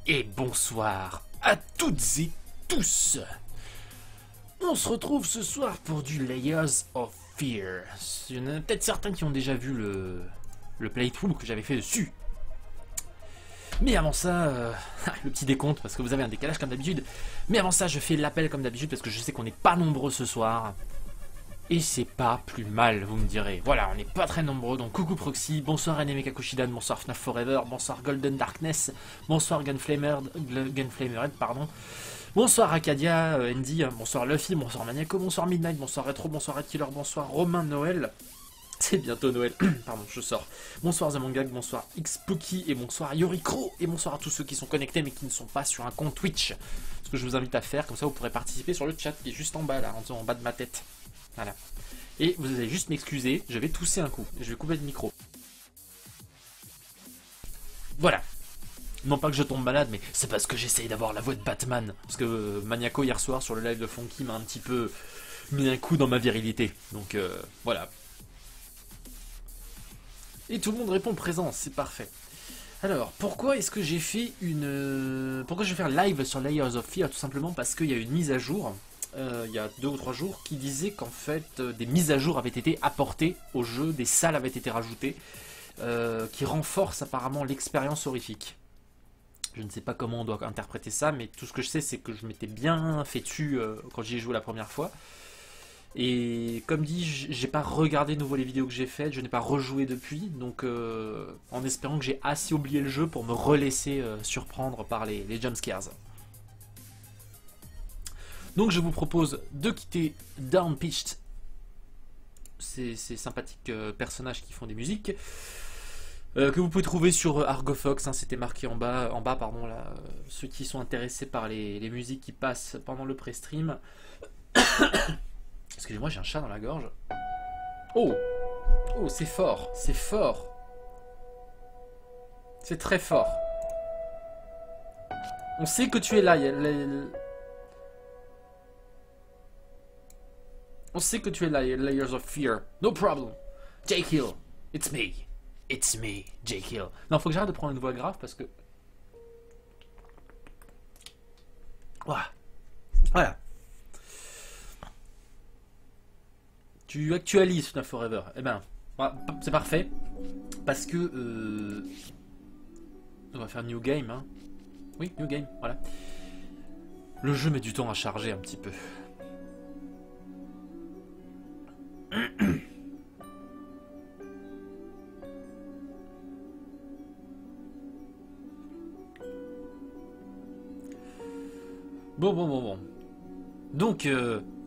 Et bonsoir à toutes et tous. On se retrouve ce soir pour du Layers of Fear. Il y en a peut-être certains qui ont déjà vu le playthrough que j'avais fait dessus. Mais avant ça, le petit décompte parce que vous avez un décalage comme d'habitude. Mais avant ça, je fais l'appel comme d'habitude parce que je sais qu'on n'est pas nombreux ce soir. Et c'est pas plus mal, vous me direz. Voilà, on n'est pas très nombreux, donc coucou Proxy, bonsoir Anime Kakushidan, bonsoir FNAF Forever, bonsoir Golden Darkness, bonsoir Gunflamered, pardon. Bonsoir Acadia, Andy, bonsoir Luffy, bonsoir Maniaco, bonsoir Midnight, bonsoir Retro, bonsoir Red Killer, bonsoir Romain Noël. C'est bientôt Noël, pardon, je sors. Bonsoir Zamangag, bonsoir Xpooky et bonsoir Yoricro. Et bonsoir à tous ceux qui sont connectés mais qui ne sont pas sur un compte Twitch. Ce que je vous invite à faire, comme ça vous pourrez participer sur le chat qui est juste en bas là, en bas de ma tête. Voilà. Et vous allez juste m'excuser, je vais tousser un coup. Je vais couper le micro. Voilà. Non pas que je tombe malade, mais c'est parce que j'essaye d'avoir la voix de Batman. Parce que Maniaco hier soir sur le live de Funky m'a un petit peu mis un coup dans ma virilité. Donc voilà. Et tout le monde répond présent, c'est parfait. Alors, pourquoi est-ce que j'ai fait une... Pourquoi je vais faire live sur Layers of Fear? Tout simplement parce qu'il y a une mise à jour, il y a 2 ou 3 jours, qui disait qu'en fait, des mises à jour avaient été apportées au jeu, des salles avaient été rajoutées, qui renforcent apparemment l'expérience horrifique. Je ne sais pas comment on doit interpréter ça, mais tout ce que je sais, c'est que je m'étais bien fait dessus quand j'y ai joué la première fois. Et comme dit, j'ai pas regardé de nouveau les vidéos que j'ai faites, je n'ai pas rejoué depuis, donc en espérant que j'ai assez oublié le jeu pour me relaisser surprendre par les jumpscares. Donc je vous propose de quitter Downpitched, ces sympathiques personnages qui font des musiques, que vous pouvez trouver sur Argofox, hein, c'était marqué en bas pardon, là, ceux qui sont intéressés par les musiques qui passent pendant le pré-stream. Excusez-moi, j'ai un chat dans la gorge. Oh! Oh, c'est fort, c'est fort. C'est très fort. On sait que tu es là. On sait que tu es là, Layers of Fear. No problem. Jake Hill. It's me. It's me, Jake Hill. Non, faut que j'arrête de prendre une voix grave parce que... Voilà. Voilà. Tu actualises FNAF Forever. Eh ben, c'est parfait. Parce que... On va faire New Game, hein. Oui, New Game, voilà. Le jeu met du temps à charger un petit peu. Bon. Donc,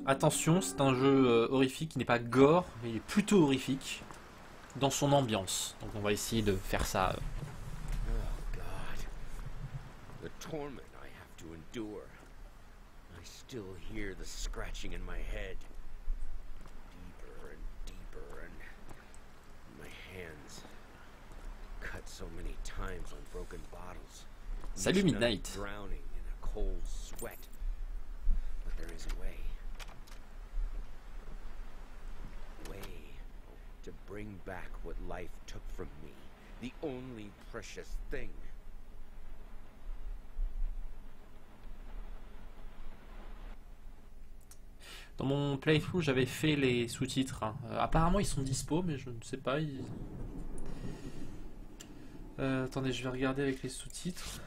attention, c'est un jeu horrifique qui n'est pas gore, mais il est plutôt horrifique dans son ambiance. Donc on va essayer de faire ça. Oh God, the torment I have to endure. I still hear the scratching in my head, deeper and deeper, and my hands cut so many times on broken bottles. Salut Midnight. Drowning in a cold sweat, but there is a way. To bring back what life took from me, the only precious thing. Dans mon playthrough, j'avais fait les sous-titres. Hein. Apparemment, ils sont dispo, mais je ne sais pas. Attendez, je vais regarder avec les sous-titres.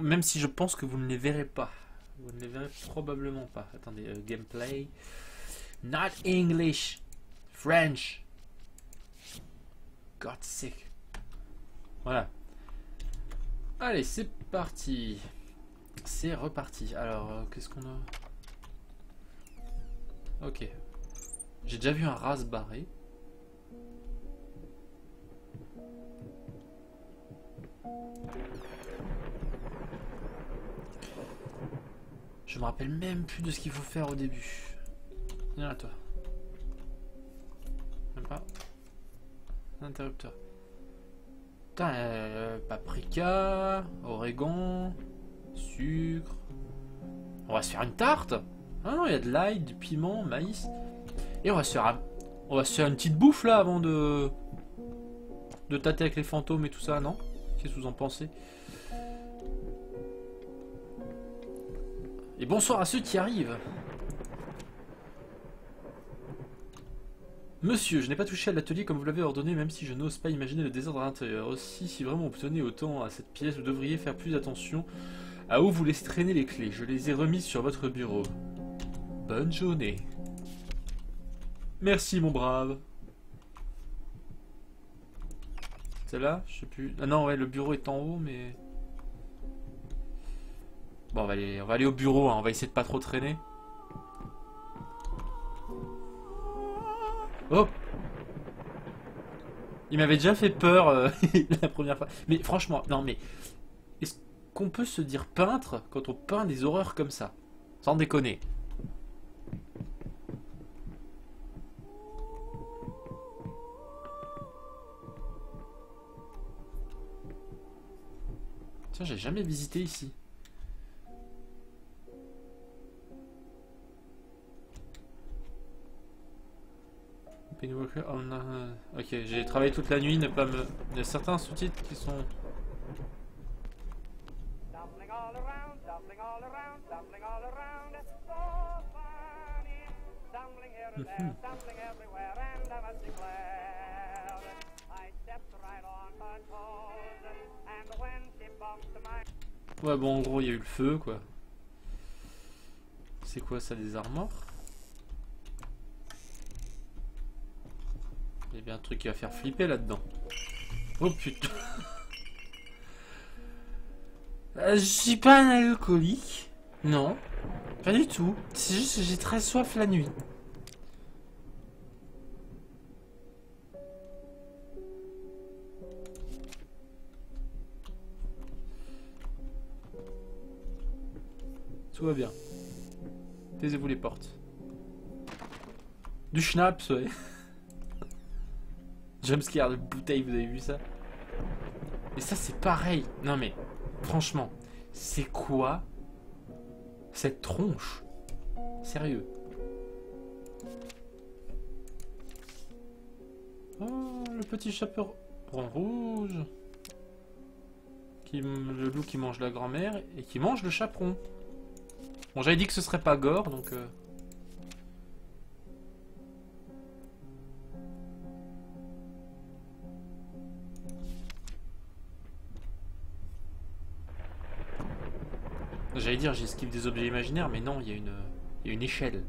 Même si je pense que vous ne les verrez pas. Vous ne les verrez probablement pas. Attendez, gameplay. Not English. French. God sick. Voilà. Allez, c'est parti. C'est reparti. Alors, qu'est-ce qu'on a? Ok. J'ai déjà vu un ras barré. Je me rappelle même plus de ce qu'il faut faire au début. Viens là, toi. Même pas. Interrupteur. Putain, paprika, origan, sucre. On va se faire une tarte. Ah non, il y a de l'ail, du piment, maïs. Et on va se faire une petite bouffe là avant de tâter avec les fantômes et tout ça, non? Qu'est-ce que vous en pensez? Et bonsoir à ceux qui arrivent. Monsieur, je n'ai pas touché à l'atelier comme vous l'avez ordonné, même si je n'ose pas imaginer le désordre à l'intérieur. Aussi, si vraiment vous tenez autant à cette pièce, vous devriez faire plus attention à où vous laissez traîner les clés. Je les ai remises sur votre bureau. Bonne journée. Merci, mon brave. C'est là? Je sais plus. Ah non, ouais, le bureau est en haut, mais... Bon, on va aller au bureau, hein. On va essayer de pas trop traîner. Oh! Il m'avait déjà fait peur la première fois. Mais franchement, non mais... Est-ce qu'on peut se dire peintre quand on peint des horreurs comme ça? Sans déconner. Tiens, j'ai jamais visité ici. Ok, j'ai travaillé toute la nuit, ne pas me... Il y a certains sous-titres qui sont... Ouais, bon, en gros, il y a eu le feu, quoi. C'est quoi ça, des armoires? Il y a bien un truc qui va faire flipper là-dedans. Oh putain. Je suis pas un alcoolique. Non. Pas du tout. C'est juste que j'ai très soif la nuit. Tout va bien. Taisez-vous les portes. Du schnapps, ouais. Jumpscare de bouteille, vous avez vu ça? Et ça, c'est pareil. Non mais, franchement, c'est quoi cette tronche? Sérieux. Oh, le petit chaperon rouge. Le loup qui mange la grand-mère et qui mange le chaperon. Bon, j'avais dit que ce serait pas gore, donc... J'allais dire, j'esquive des objets imaginaires, mais non, il y a une échelle.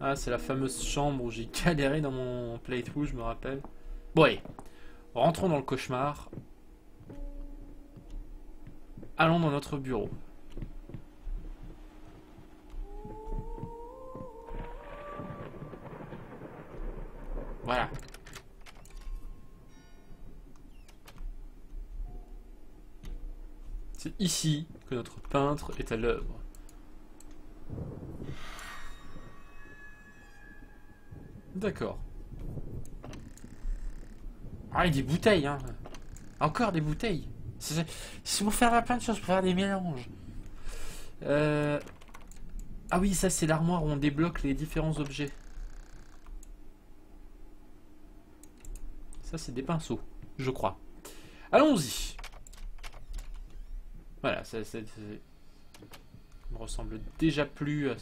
Ah, c'est la fameuse chambre où j'ai galéré dans mon playthrough, je me rappelle. Bon, allez, rentrons dans le cauchemar. Allons dans notre bureau. Voilà. C'est ici que notre peintre est à l'œuvre. D'accord. Ah, il y a des bouteilles, hein. Encore des bouteilles. C'est pour faire plein de choses, pour faire des mélanges. Ah oui, ça c'est l'armoire où on débloque les différents objets. Ça c'est des pinceaux, je crois. Allons-y. Voilà, ça me ressemble déjà plus à...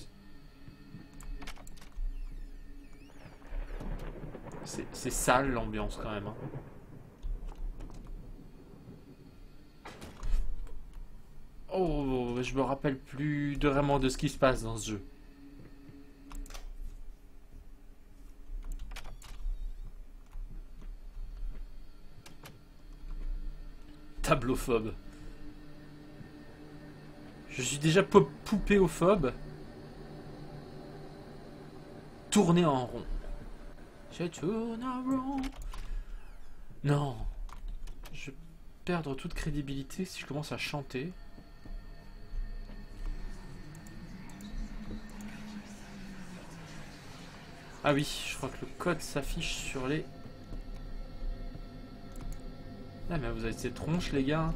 C'est sale l'ambiance quand même. Hein. Oh, je me rappelle plus vraiment de ce qui se passe dans ce jeu. Tableauphobe. Je suis déjà poupéophobe. Tourner en rond. Je tourne en rond. Non. Je vais perdre toute crédibilité si je commence à chanter. Ah oui, je crois que le code s'affiche sur les... Ah mais vous avez ces tronches les gars.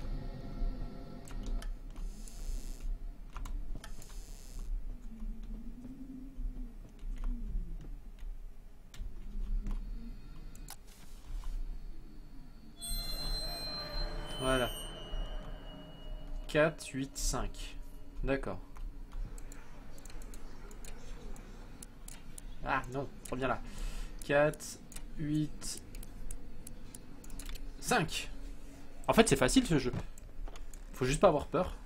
Voilà. 4, 8, 5. D'accord. Ah non, reviens là. 4, 8, 5. En fait, c'est facile ce jeu. Faut juste pas avoir peur.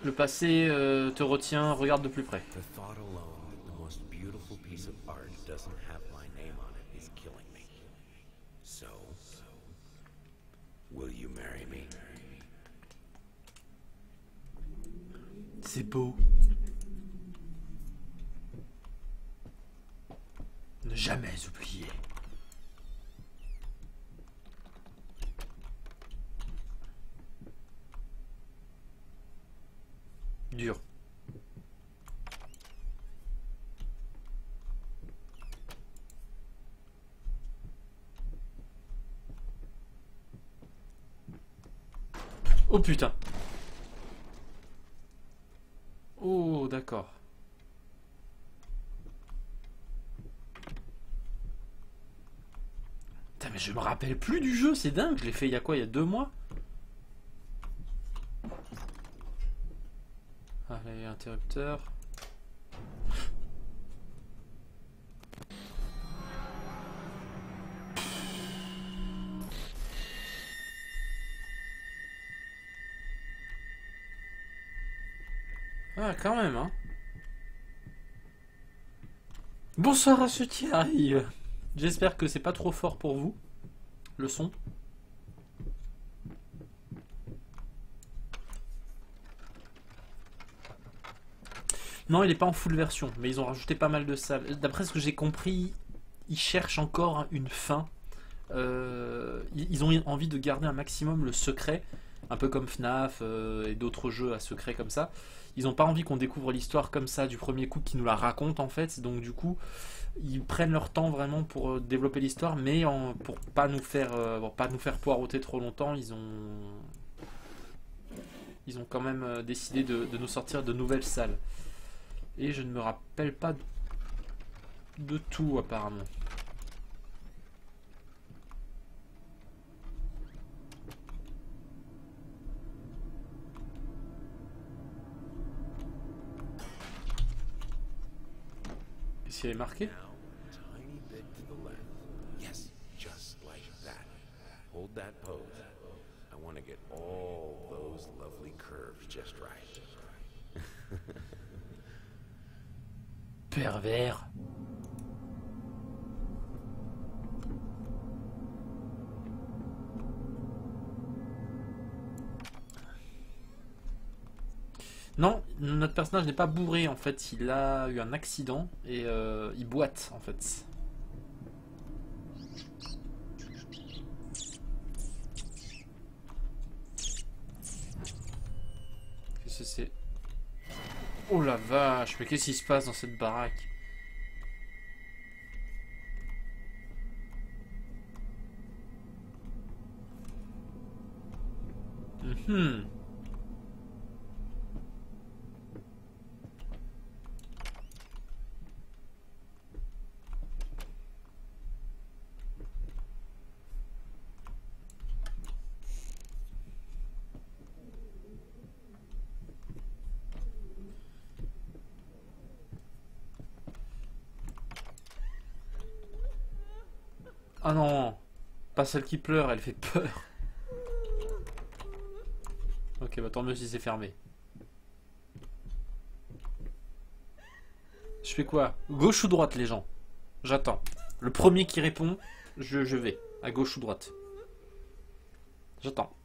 Le passé te retient, regarde de plus près. The thought alone that the most beautiful piece of art doesn't have my name on it is killing me. So, will you marry me? C'est beau. Ne jamais oublier. Dur. Oh putain. Oh d'accord. Putain mais je me rappelle plus du jeu, c'est dingue, je l'ai fait il y a quoi, il y a 2 mois? Allez, interrupteur. Ah, quand même, hein. Bonsoir à ceux qui arrivent. J'espère que c'est pas trop fort pour vous, le son. Non, il est pas en full version, mais ils ont rajouté pas mal de salles. D'après ce que j'ai compris, ils cherchent encore une fin. Ils ont envie de garder un maximum le secret, un peu comme FNAF et d'autres jeux à secret comme ça. Ils n'ont pas envie qu'on découvre l'histoire comme ça du premier coup, qu'ils nous la racontent en fait. Donc du coup, ils prennent leur temps vraiment pour développer l'histoire, mais pour pas nous faire poireauter trop longtemps, ils ont quand même décidé de nous sortir de nouvelles salles. Et je ne me rappelle pas de tout apparemment. Qu'est-ce qu'il y avait marqué? Now, tiny bit to the left. Yes, just like that. Hold that pose. I want to get all those lovely curves just right. Pervers. Non, notre personnage n'est pas bourré en fait, il a eu un accident et il boite en fait. Qu'est-ce que c'est? Oh la vache, mais qu'est-ce qui se passe dans cette baraque? Mhm. Ah non, pas celle qui pleure, elle fait peur. Ok, bah tant mieux si c'est fermé. Je fais quoi? Gauche ou droite les gens? J'attends. Le premier qui répond, je vais. À gauche ou droite? J'attends.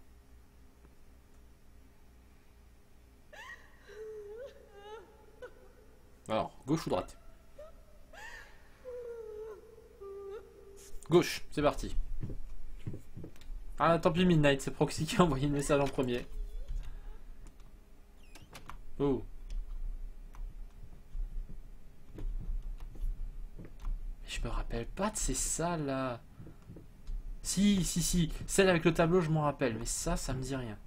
Alors, gauche ou droite? Gauche, c'est parti. Ah, tant pis, Midnight, c'est Proxy qui a envoyé le message en premier. Oh. Je me rappelle pas de ces salles là. Si, si, si. Celle avec le tableau, je m'en rappelle. Mais ça me dit rien.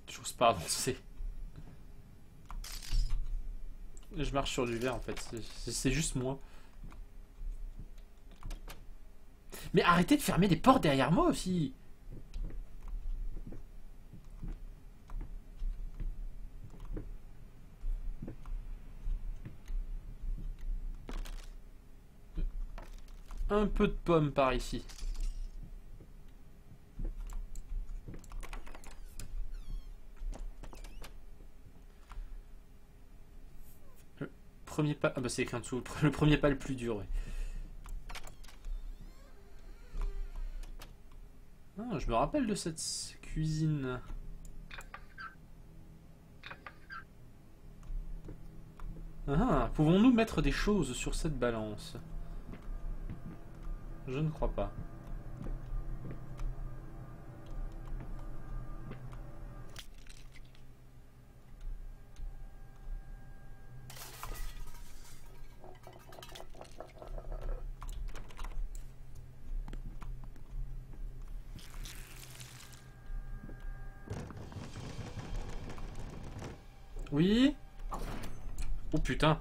J'ose pas avancer. Je marche sur du verre en fait. C'est juste moi. Mais arrêtez de fermer des portes derrière moi aussi. Un peu de pommes par ici. Le premier pas... Ah bah c'est écrit en dessous. Le premier pas le plus dur, ouais. Ah, je me rappelle de cette cuisine. Ah, pouvons-nous mettre des choses sur cette balance? Je ne crois pas. Oui? Oh putain.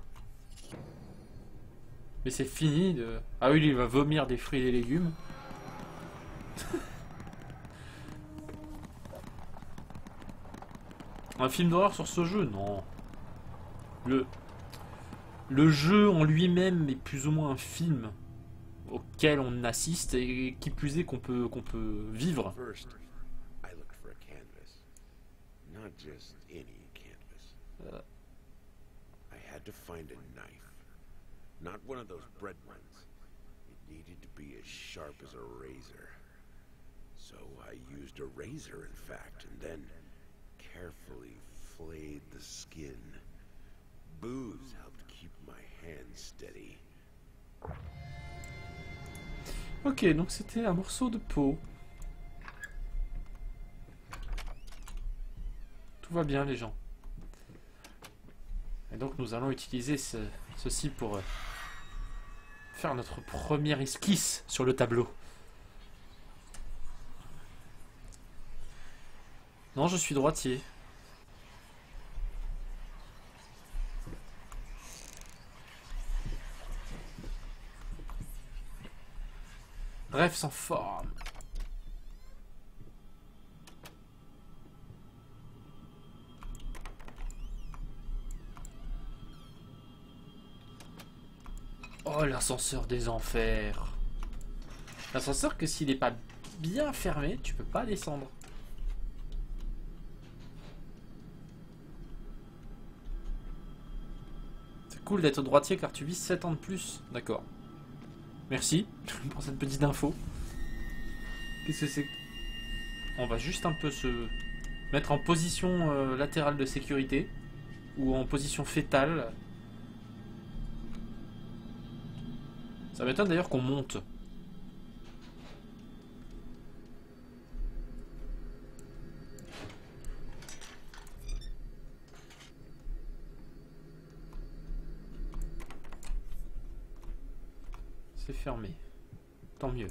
Mais c'est fini de... Ah oui, il va vomir des fruits et des légumes. Un film d'horreur sur ce jeu? Non. Le jeu en lui-même est plus ou moins un film auquel on assiste et qui plus est qu'on peut vivre. First, I looked for a canvas. Not just any canvas. I had to find a knife. Not one of those bread ones. It needed to be as sharp as a razor. So I used a razor, in fact, and then carefully flayed the skin. Booze helped keep my hands steady. Ok, donc c'était un morceau de peau. Tout va bien les gens. Et donc nous allons utiliser ceci pour faire notre première esquisse sur le tableau. Non, je suis droitier. Bref, sans forme. Oh, l'ascenseur des enfers. L'ascenseur que s'il n'est pas bien fermé, tu peux pas descendre. C'est cool d'être droitier car tu vis 7 ans de plus. D'accord. Merci pour cette petite info. Qu'est-ce que c'est? On va juste un peu se mettre en position latérale de sécurité. Ou en position fétale. Ça m'étonne d'ailleurs qu'on monte. C'est fermé. Tant mieux.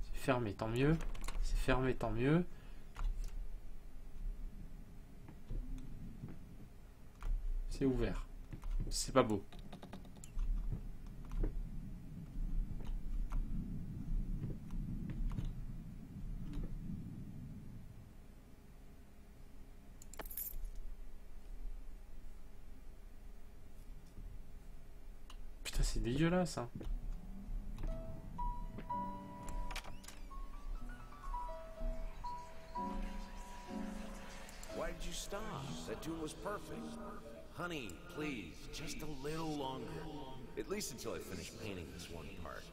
C'est fermé, tant mieux. C'est fermé, tant mieux. C'est ouvert. C'est pas beau. Putain, c'est dégueulasse, hein. Why did you stop? That tune was perfect. Honey, please, just a little longer. At least until I finish painting this one part.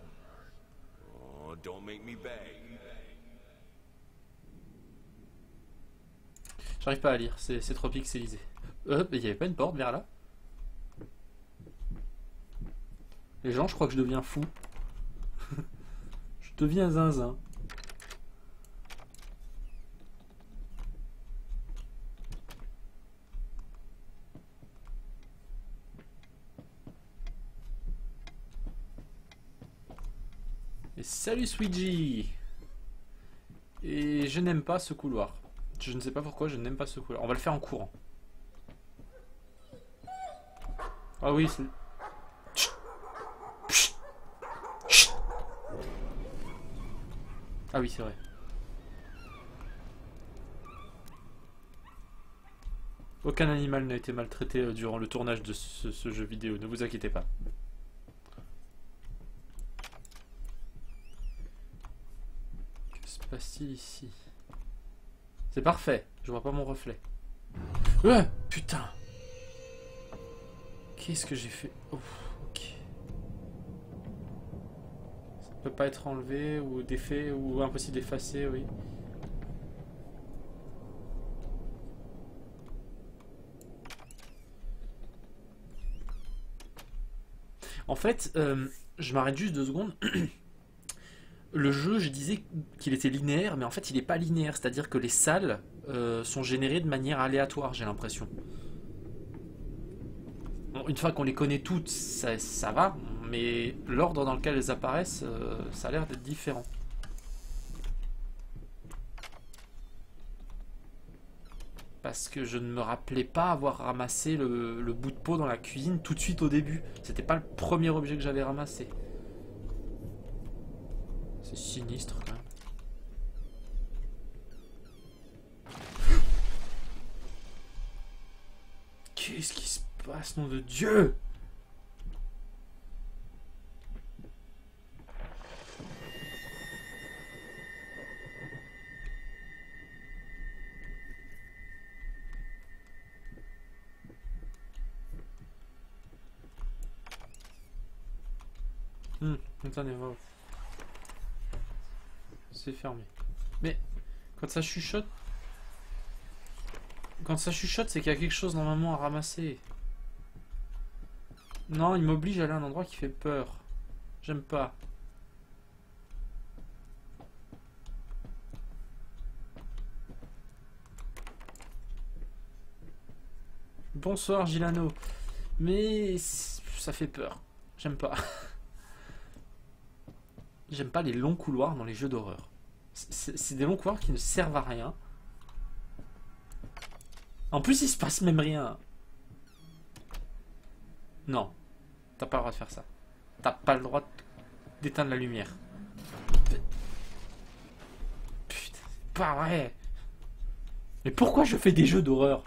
Oh, don't make me beg. J'arrive pas à lire, c'est trop pixelisé. Mais il y avait pas une porte vers là? Les gens, je crois que je deviens fou. Je deviens zinzin. Et salut Sweetgy. Et je n'aime pas ce couloir. Je ne sais pas pourquoi je n'aime pas ce couloir. On va le faire en courant. Ah oui, c'est... Ah oui, c'est vrai. Aucun animal n'a été maltraité durant le tournage de ce jeu vidéo, ne vous inquiétez pas. Que se passe-t-il ici? C'est parfait, je vois pas mon reflet. Ouais, putain. Qu'est-ce que j'ai fait? Ouf, ok. Ça peut pas être enlevé ou défait ou impossible d'effacer, oui. En fait, je m'arrête juste 2 secondes. Le jeu, je disais qu'il était linéaire, mais en fait, il n'est pas linéaire. C'est-à-dire que les salles sont générées de manière aléatoire, j'ai l'impression. Bon, une fois qu'on les connaît toutes, ça va, mais l'ordre dans lequel elles apparaissent, ça a l'air d'être différent. Parce que je ne me rappelais pas avoir ramassé le bout de peau dans la cuisine tout de suite au début. C'était pas le premier objet que j'avais ramassé. C'est sinistre quand même. Qu'est-ce qui se passe, nom de Dieu? Attendez, on va... C'est fermé. Mais quand ça chuchote... Quand ça chuchote, c'est qu'il y a quelque chose normalement à ramasser. Non, il m'oblige à aller à un endroit qui fait peur. J'aime pas. Bonsoir Gilano. Mais ça fait peur. J'aime pas. J'aime pas les longs couloirs dans les jeux d'horreur. C'est des longs couloirs qui ne servent à rien. En plus, il se passe même rien. Non. T'as pas le droit de faire ça. T'as pas le droit d'éteindre la lumière. Putain, c'est pas vrai. Mais pourquoi je fais des jeux d'horreur?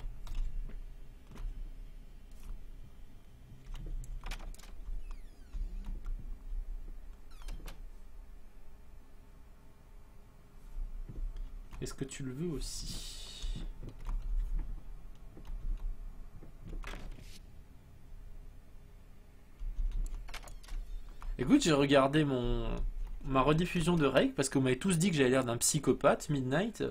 Est-ce que tu le veux aussi? Écoute, j'ai regardé ma rediffusion de Rake parce que vous m'avez tous dit que j'avais l'air d'un psychopathe, Midnight.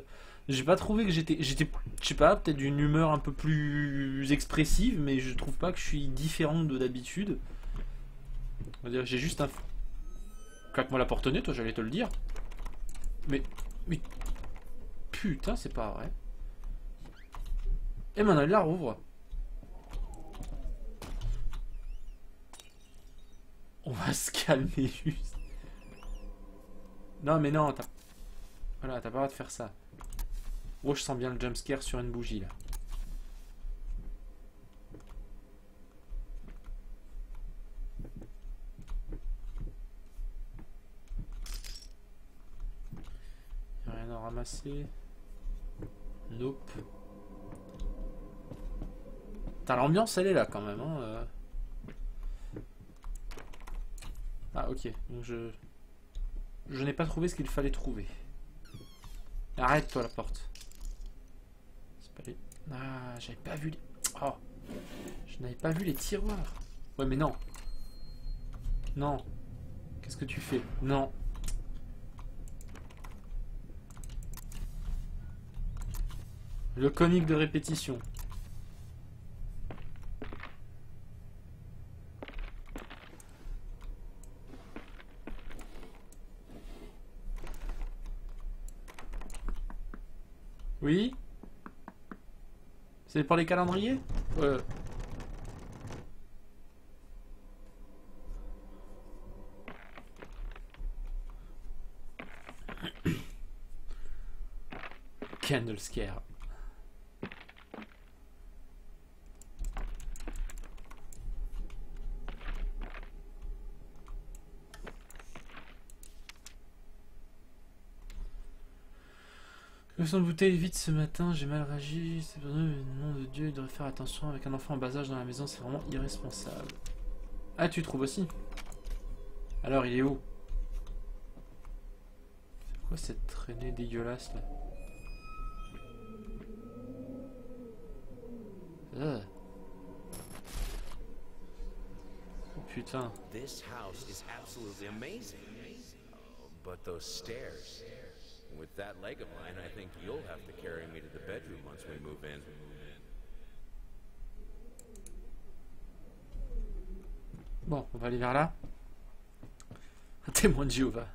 J'ai pas trouvé que j'étais, je sais pas, peut-être d'une humeur un peu plus expressive, mais je trouve pas que je suis différent de d'habitude. On va dire, j'ai juste un... Claque-moi la porte au nez, toi, j'allais te le dire. Mais putain, c'est pas vrai. Et maintenant, il la rouvre. On va se calmer juste. Non, mais non, t'as... Voilà, t'as pas le droit de faire ça. Oh, je sens bien le jumpscare sur une bougie, là. Y'a rien à ramasser. Nope. Putain, l'ambiance, elle est là, quand même, hein. Ah, ok. Donc je n'ai pas trouvé ce qu'il fallait trouver. Arrête-toi, la porte. C'est pas les... Ah, j'avais pas vu les... Oh. Je n'avais pas vu les tiroirs. Ouais, mais non. Non. Qu'est-ce que tu fais? Non. Le conique de répétition. Oui? C'est pour les calendriers? Candle scare. Son bouteille vide ce matin, j'ai mal réagi. C'est pour nous, nom de Dieu, il devrait faire attention avec un enfant en bas âge dans la maison, c'est vraiment irresponsable. Ah, tu trouves aussi? Alors, il est où? C'est quoi cette traînée dégueulasse là? Ah. Oh putain. This house is absolutely amazing. Oh, but those stairs. With that leg of mine, I think you'll have to carry me to the bedroom once we move in. Bon, on va aller vers là. Un témoin de Jéhovah.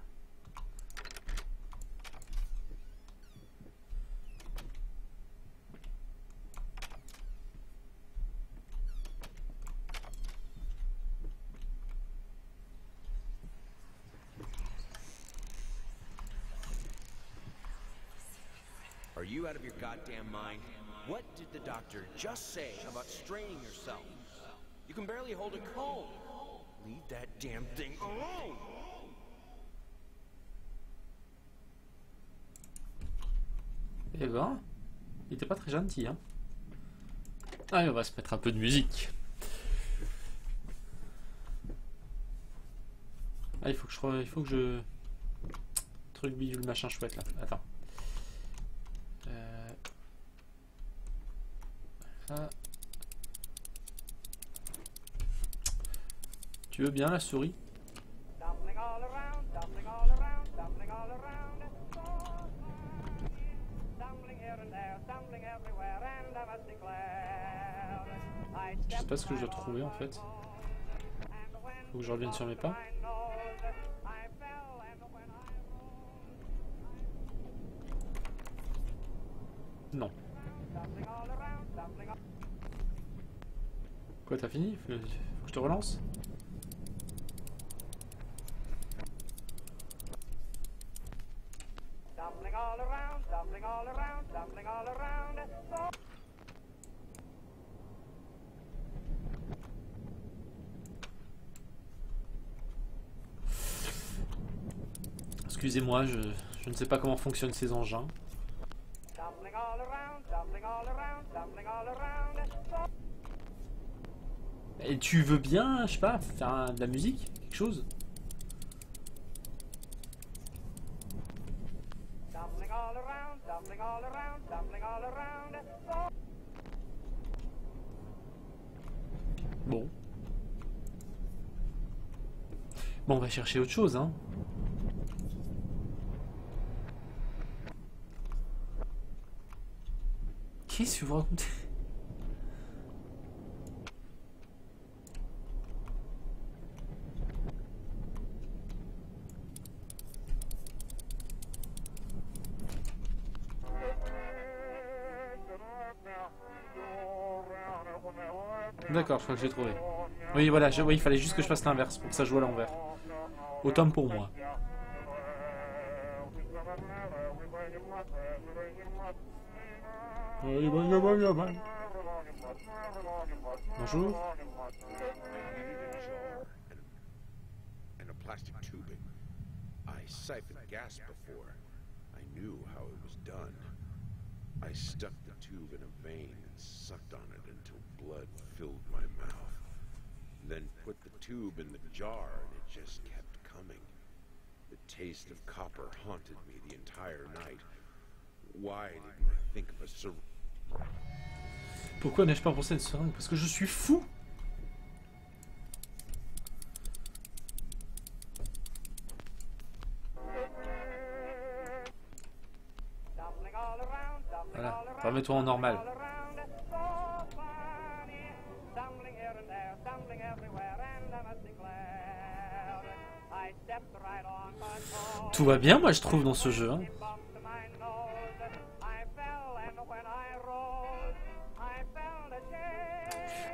Are you out of your goddamn mind? What did the doctor just say about straining yourself? You can barely hold a comb. Leave that damn thing alone! Eh ben, il était pas très gentil, hein. Allez, on va se mettre un peu de musique. Ah, il faut que je... Truc bidule machin chouette là. Attends. Ça. Tu veux bien la souris? Je sais pas ce que je dois trouver en fait. Faut que je revienne sur mes pas. Non. Quoi, t'as fini? Faut que je te relance? Excusez-moi, je ne sais pas comment fonctionnent ces engins. Et tu veux bien, je sais pas, faire de la musique? Quelque chose? Bon. Bon, on va chercher autre chose, hein. Qu'est-ce que vous racontez? D'accord, je crois que j'ai trouvé. Oui, voilà, oui, il fallait juste que je fasse l'inverse pour que ça joue à l'envers. Autant pour moi. Bonjour. And a plastic tubing. I siphoned gas before. I knew how it was done. I stuck the tube in a vein and sucked on it until blood filled my mouth. Then put the tube in the jar and it just kept coming. The taste of copper haunted me the entire night. Why didn't I think of a syringe? Pourquoi n'ai-je pas pensé à une seringue? Parce que je suis fou. Voilà, remets-toi en normal. Tout va bien, moi je trouve, dans ce jeu. Hein.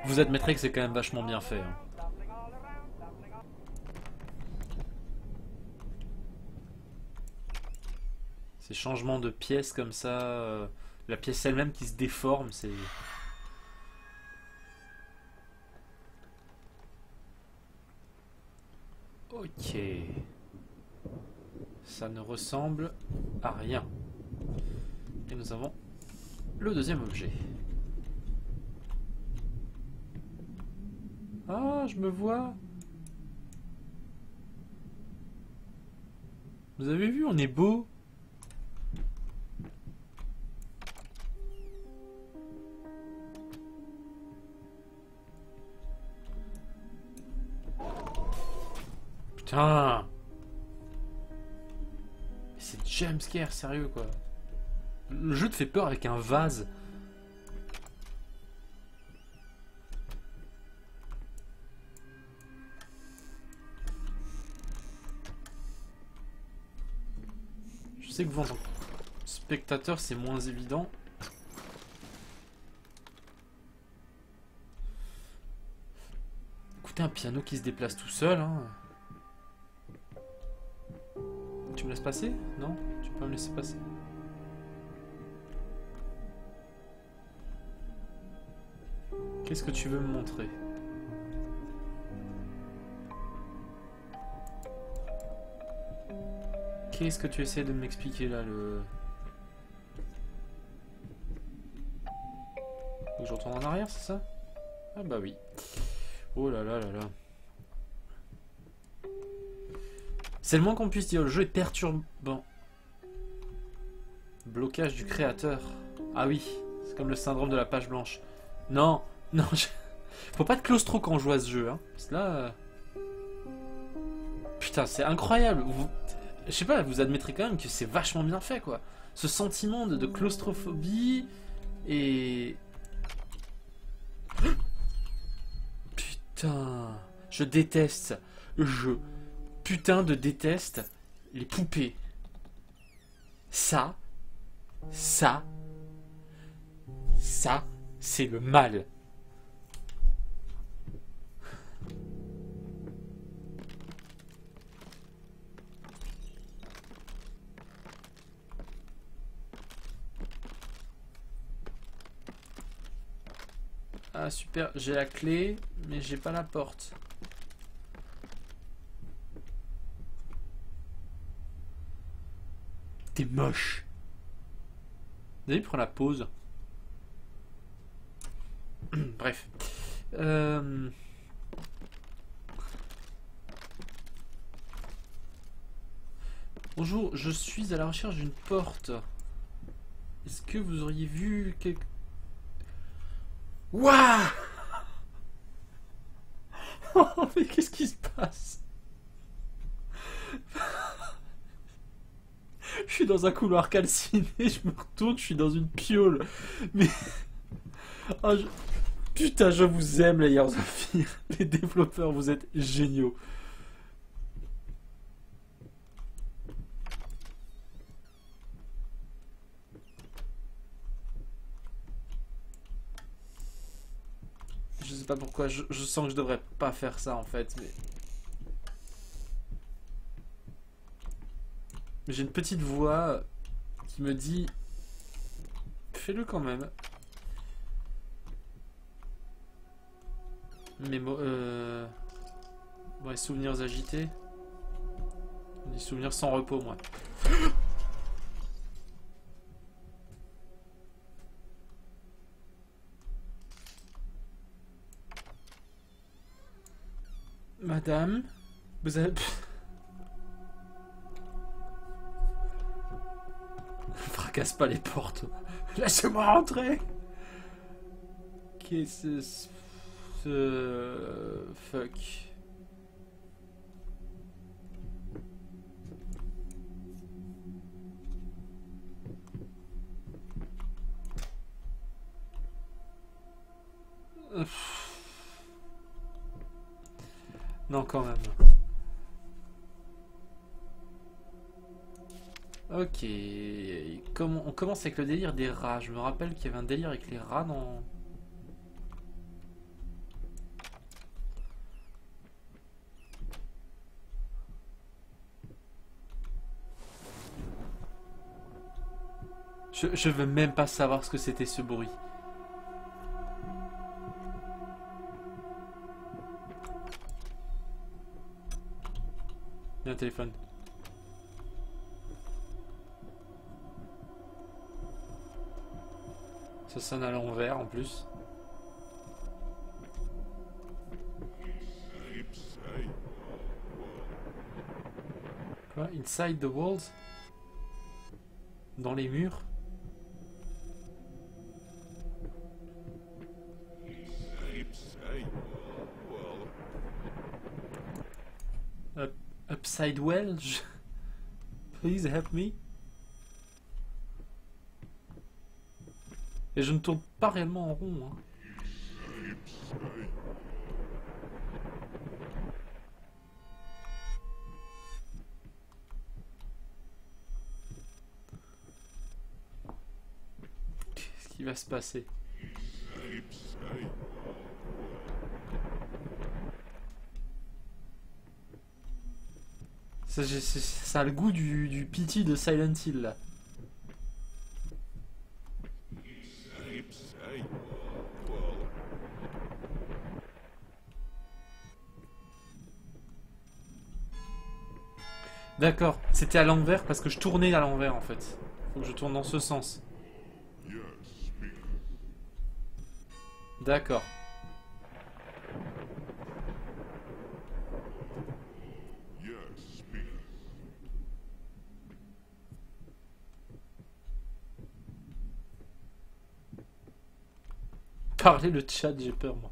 Vous admettrez que c'est quand même vachement bien fait. Hein. Ces changements de pièces comme ça, la pièce elle-même qui se déforme, c'est... Ok. Ça ne ressemble à rien. Et nous avons le deuxième objet. Ah, je me vois. Vous avez vu, on est beau. Putain. C'est jumpscare, sérieux quoi. Le jeu te fait peur avec un vase. Je sais que vous, en tant que spectateur, c'est moins évident. Écoutez, un piano qui se déplace tout seul, hein. Tu me laisses passer? Non? Tu peux me laisser passer? Qu'est-ce que tu veux me montrer? Qu'est-ce que tu essaies de m'expliquer là, le... Faut que je retourne en arrière, c'est ça? Ah bah oui. Oh là là là là. C'est le moins qu'on puisse dire, le jeu est perturbant. Blocage du créateur. Ah oui, c'est comme le syndrome de la page blanche. Non, non, faut pas être claustro quand on joue à ce jeu, hein. Parce que là... Putain, c'est incroyable. Je sais pas, vous admettrez quand même que c'est vachement bien fait, quoi. Ce sentiment de claustrophobie et... Putain, je déteste. Putain de déteste les poupées. Ça, c'est le mal. Ah super, j'ai la clé, mais j'ai pas la porte. T'es moche. Vous allez prendre la pause. Bref. Bonjour, je suis à la recherche d'une porte. Est-ce que vous auriez vu quelque... Waouh. Mais qu'est-ce qui se passe? Je suis dans un couloir calciné, je me retourne, je suis dans une piole. Mais... Oh, putain, je vous aime, les Layers of Fear. Les développeurs, vous êtes géniaux. Je sais pas pourquoi, je sens que je devrais pas faire ça en fait, mais... J'ai une petite voix qui me dit... Fais-le quand même. Mais bon, les souvenirs agités. Des souvenirs sans repos, moi. Madame, vous avez... Fracasse pas les portes. Laissez-moi rentrer. Qu'est-ce que... Fuck. Non, quand même. Ok. On commence avec le délire des rats. Je me rappelle qu'il y avait un délire avec les rats dans... Je veux même pas savoir ce que c'était ce bruit. Il y a un téléphone. Ça sonne à l'envers en plus. Quoi? Inside the walls? Dans les murs? Upside well? Please help me. Et je ne tourne pas réellement en rond. Hein. Qu'est-ce qui va se passer? Ça a le goût du pity de Silent Hill là. D'accord, c'était à l'envers parce que je tournais à l'envers en fait. Faut que je tourne dans ce sens. D'accord. Parler le chat, j'ai peur moi.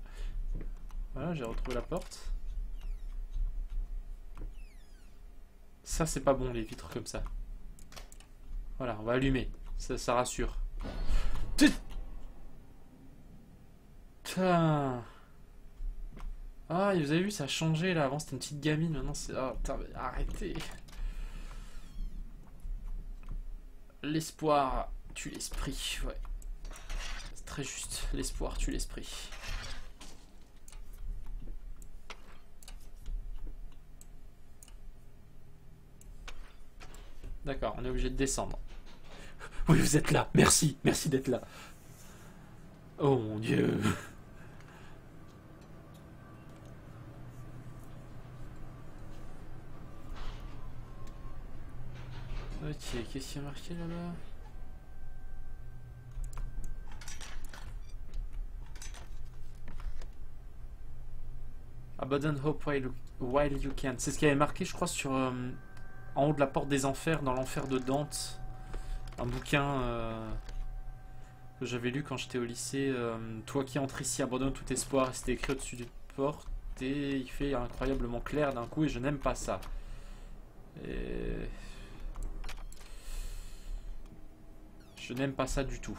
Voilà, j'ai retrouvé la porte. Ça c'est pas bon les vitres comme ça. Voilà, on va allumer. Ça rassure. Putain. Ah, vous avez vu, ça a changé là. Avant c'était une petite gamine, maintenant c'est... Oh putain, mais arrêtez. L'espoir tue l'esprit, ouais. C'est très juste. L'espoir tue l'esprit. D'accord, on est obligé de descendre. Oui, vous êtes là. Merci, merci d'être là. Oh mon Dieu. Ok, qu'est-ce qu'il y a marqué là-bas? Abandon hope while you can. C'est ce qui avait marqué, je crois, sur en haut de la porte des enfers, dans l'enfer de Dante. Un bouquin que j'avais lu quand j'étais au lycée. Toi qui entres ici, abandonne tout espoir. C'était écrit au-dessus des portes et il fait incroyablement clair d'un coup et je n'aime pas ça. Et... je n'aime pas ça du tout.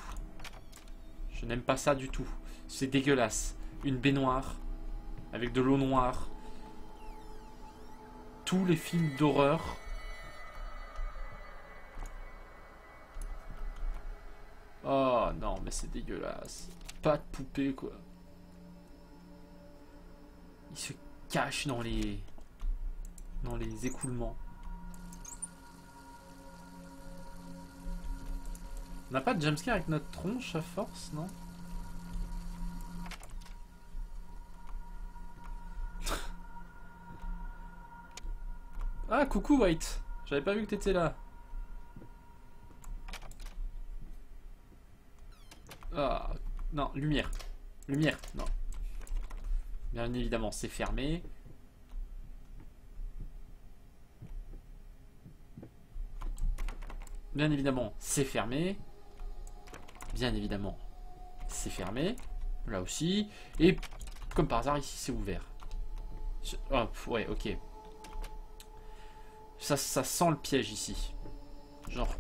Je n'aime pas ça du tout. C'est dégueulasse. Une baignoire avec de l'eau noire. Tous les films d'horreur. Oh non, mais c'est dégueulasse. Pas de poupée, quoi. Il se cache dans les écoulements. On n'a pas de jumpscare avec notre tronche à force, non? Ah, coucou White. J'avais pas vu que t'étais là. Ah, non, lumière. Lumière, non. Bien évidemment, c'est fermé. Bien évidemment, c'est fermé. Bien évidemment, c'est fermé. Là aussi. Et comme par hasard, ici, c'est ouvert. Oh, ouais, ok. Ça sent le piège ici. Genre.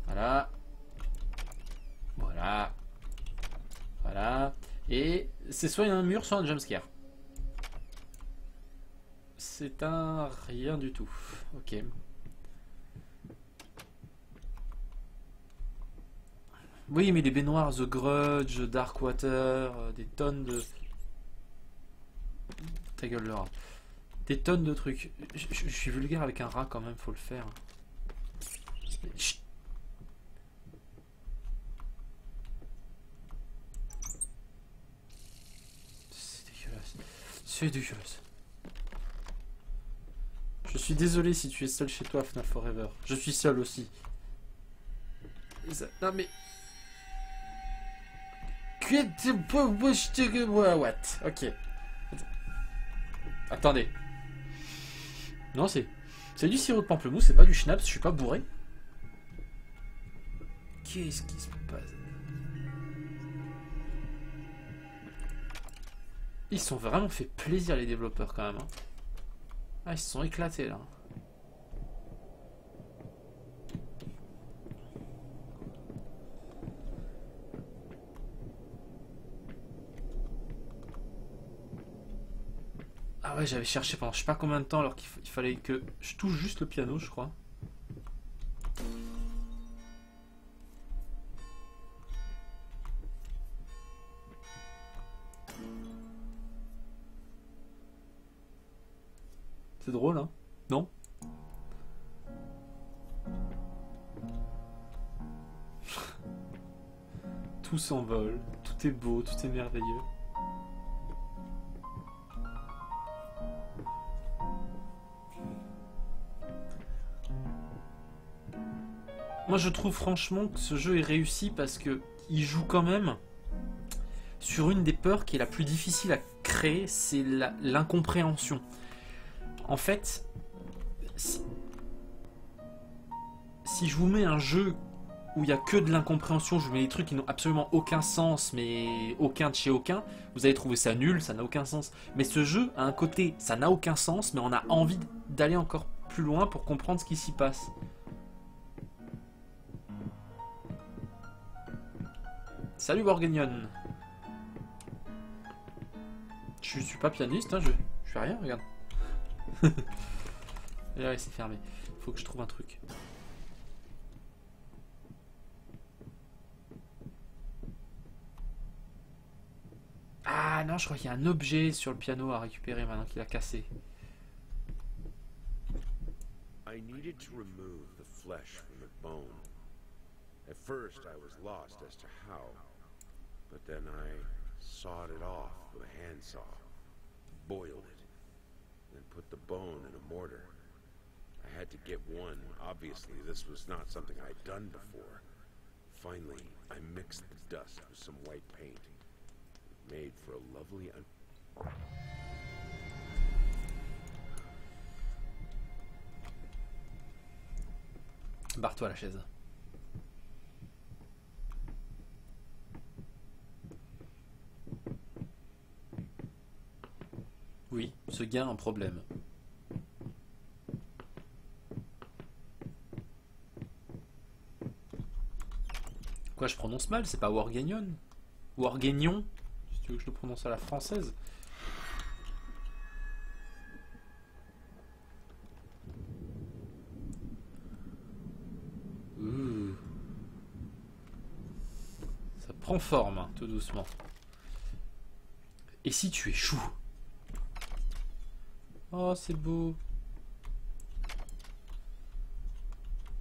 Voilà. Voilà. Voilà. Et c'est soit un mur, soit un jumpscare. C'est un rien du tout. Ok. Oui, mais les baignoires, The Grudge, Darkwater, des tonnes de... Ta gueule, Laura. Des tonnes de trucs. Je suis vulgaire avec un rat quand même, faut le faire. Chut. C'est dégueulasse. C'est dégueulasse. Je suis désolé si tu es seul chez toi, FNAF Forever. Je suis seul aussi. Non mais... What? Ok. Attendez. Non, c'est du sirop de pamplemousse, c'est pas du schnapps, je suis pas bourré. Qu'est-ce qui se passe? Ils se sont vraiment fait plaisir les développeurs quand même. Hein. Ah, ils se sont éclatés là. Ah ouais, j'avais cherché pendant je sais pas combien de temps alors qu'il fallait que je touche juste le piano, je crois. C'est drôle, hein? Non? Tout s'envole, tout est beau, tout est merveilleux. Moi je trouve franchement que ce jeu est réussi parce que il joue quand même sur une des peurs qui est la plus difficile à créer, c'est l'incompréhension. En fait, si je vous mets un jeu où il n'y a que de l'incompréhension, je vous mets des trucs qui n'ont absolument aucun sens, mais aucun de chez aucun, vous allez trouver ça nul, ça n'a aucun sens. Mais ce jeu a un côté, ça n'a aucun sens, mais on a envie d'aller encore plus loin pour comprendre ce qui s'y passe. Salut Borgagnon. Je suis pas pianiste, hein, je fais rien, regarde. Et là, c'est fermé. Faut que je trouve un truc. Ah non, je crois qu'il y a un objet sur le piano à récupérer maintenant qu'il a cassé. I needed to remove the flesh from the bone. At first, I was lost as to how, but then I sawed it off with a handsaw, boiled it, then put the bone in a mortar. I had to get one. Obviously, this was not something I'd done before. Finally, I mixed the dust with some white paint. It made for a lovely... Barre-toi la chaise. Oui, ce gars a un problème. Quoi, je prononce mal? C'est pas Wargagnon? Wargagnon? Si tu veux que je le prononce à la française. Ça prend forme, hein, tout doucement. Et si tu es chou? Oh, c'est beau.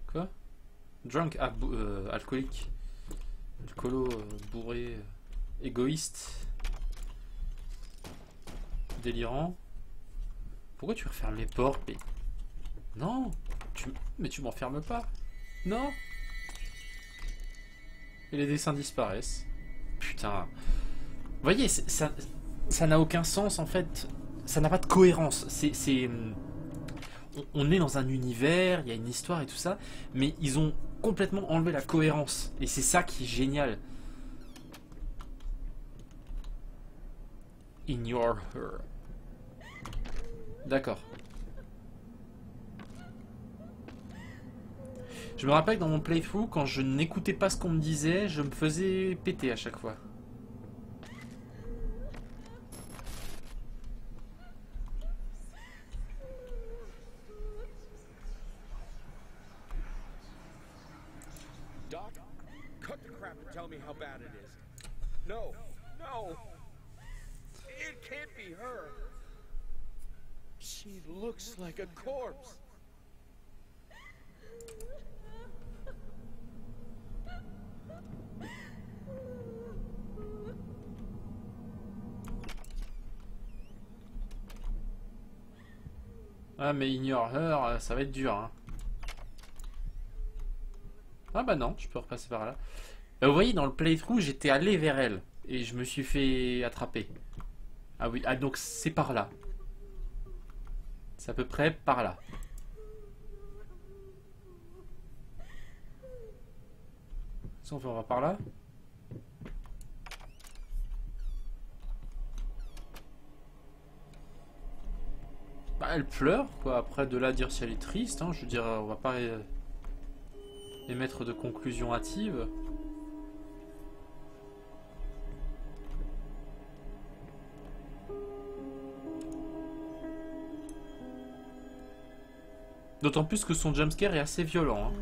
Quoi? Drunk, alcoolique. Alcoolo, bourré, égoïste. Délirant. Pourquoi tu refermes les portes? Mais... Non, mais tu m'enfermes pas. Non. Et les dessins disparaissent. Putain. Vous voyez, ça n'a aucun sens en fait. Ça n'a pas de cohérence. On est dans un univers, il y a une histoire et tout ça, mais ils ont complètement enlevé la cohérence. Et c'est ça qui est génial. Ignore her. D'accord. Je me rappelle que dans mon playthrough, quand je n'écoutais pas ce qu'on me disait, je me faisais péter à chaque fois. Doc, cut the crap and tell me how bad it is. No, no. It can't be her. She looks like a corpse. Ah mais ignore her, ça va être dur hein. Ah bah non, je peux repasser par là. Vous voyez dans le playthrough j'étais allé vers elle. Et je me suis fait attraper. Ah oui, ah donc c'est par là. C'est à peu près par là. Si on va par là. Bah elle pleure quoi. Après de là dire si elle est triste, hein, je veux dire on va pas émettre de conclusions hâtives. D'autant plus que son jumpscare est assez violent. Hein.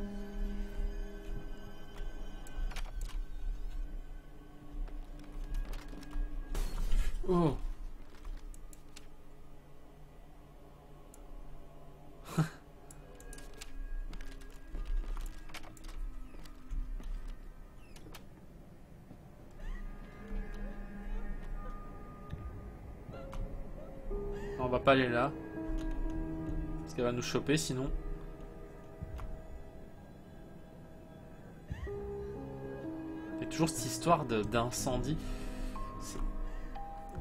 Oh. On va pas aller là. Parce qu'elle va nous choper sinon. Il y a toujours cette histoire d'incendie.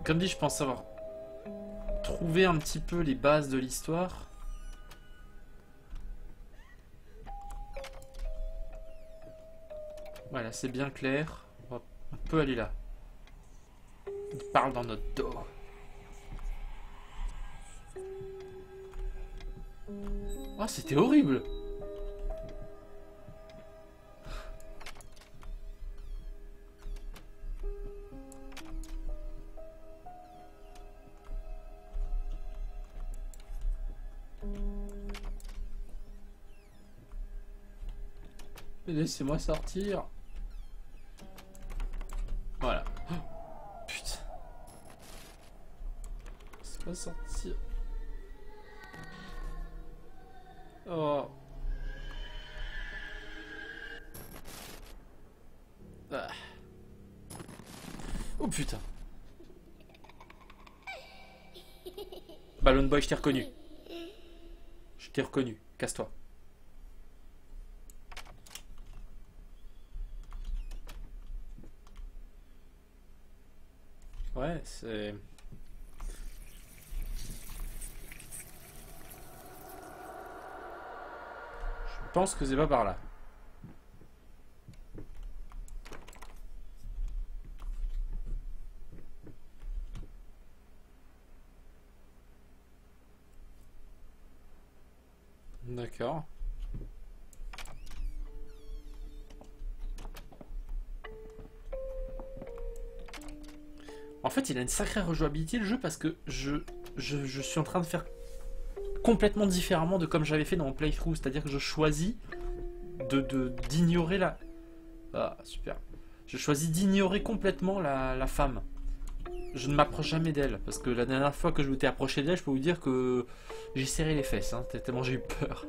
Comme dit, je pense avoir trouvé un petit peu les bases de l'histoire. Voilà, c'est bien clair. On peut aller là. Il parle dans notre dos. Oh, c'était horrible. Laissez-moi sortir. Voilà. Oh, putain. C'est pas sortir. Oh. Ah. Oh putain. Balloon Boy, je t'ai reconnu. Je t'ai reconnu. Casse-toi. Ouais, c'est... Je pense que c'est pas par là. D'accord. En fait, il a une sacrée rejouabilité le jeu parce que je suis en train de faire complètement différemment de comme j'avais fait dans mon playthrough. C'est-à-dire que je choisis d'ignorer la... Ah, super. Je choisis d'ignorer complètement la femme. Je ne m'approche jamais d'elle. Parce que la dernière fois que je m'étais approché d'elle, je peux vous dire que j'ai serré les fesses. Hein, tellement j'ai eu peur.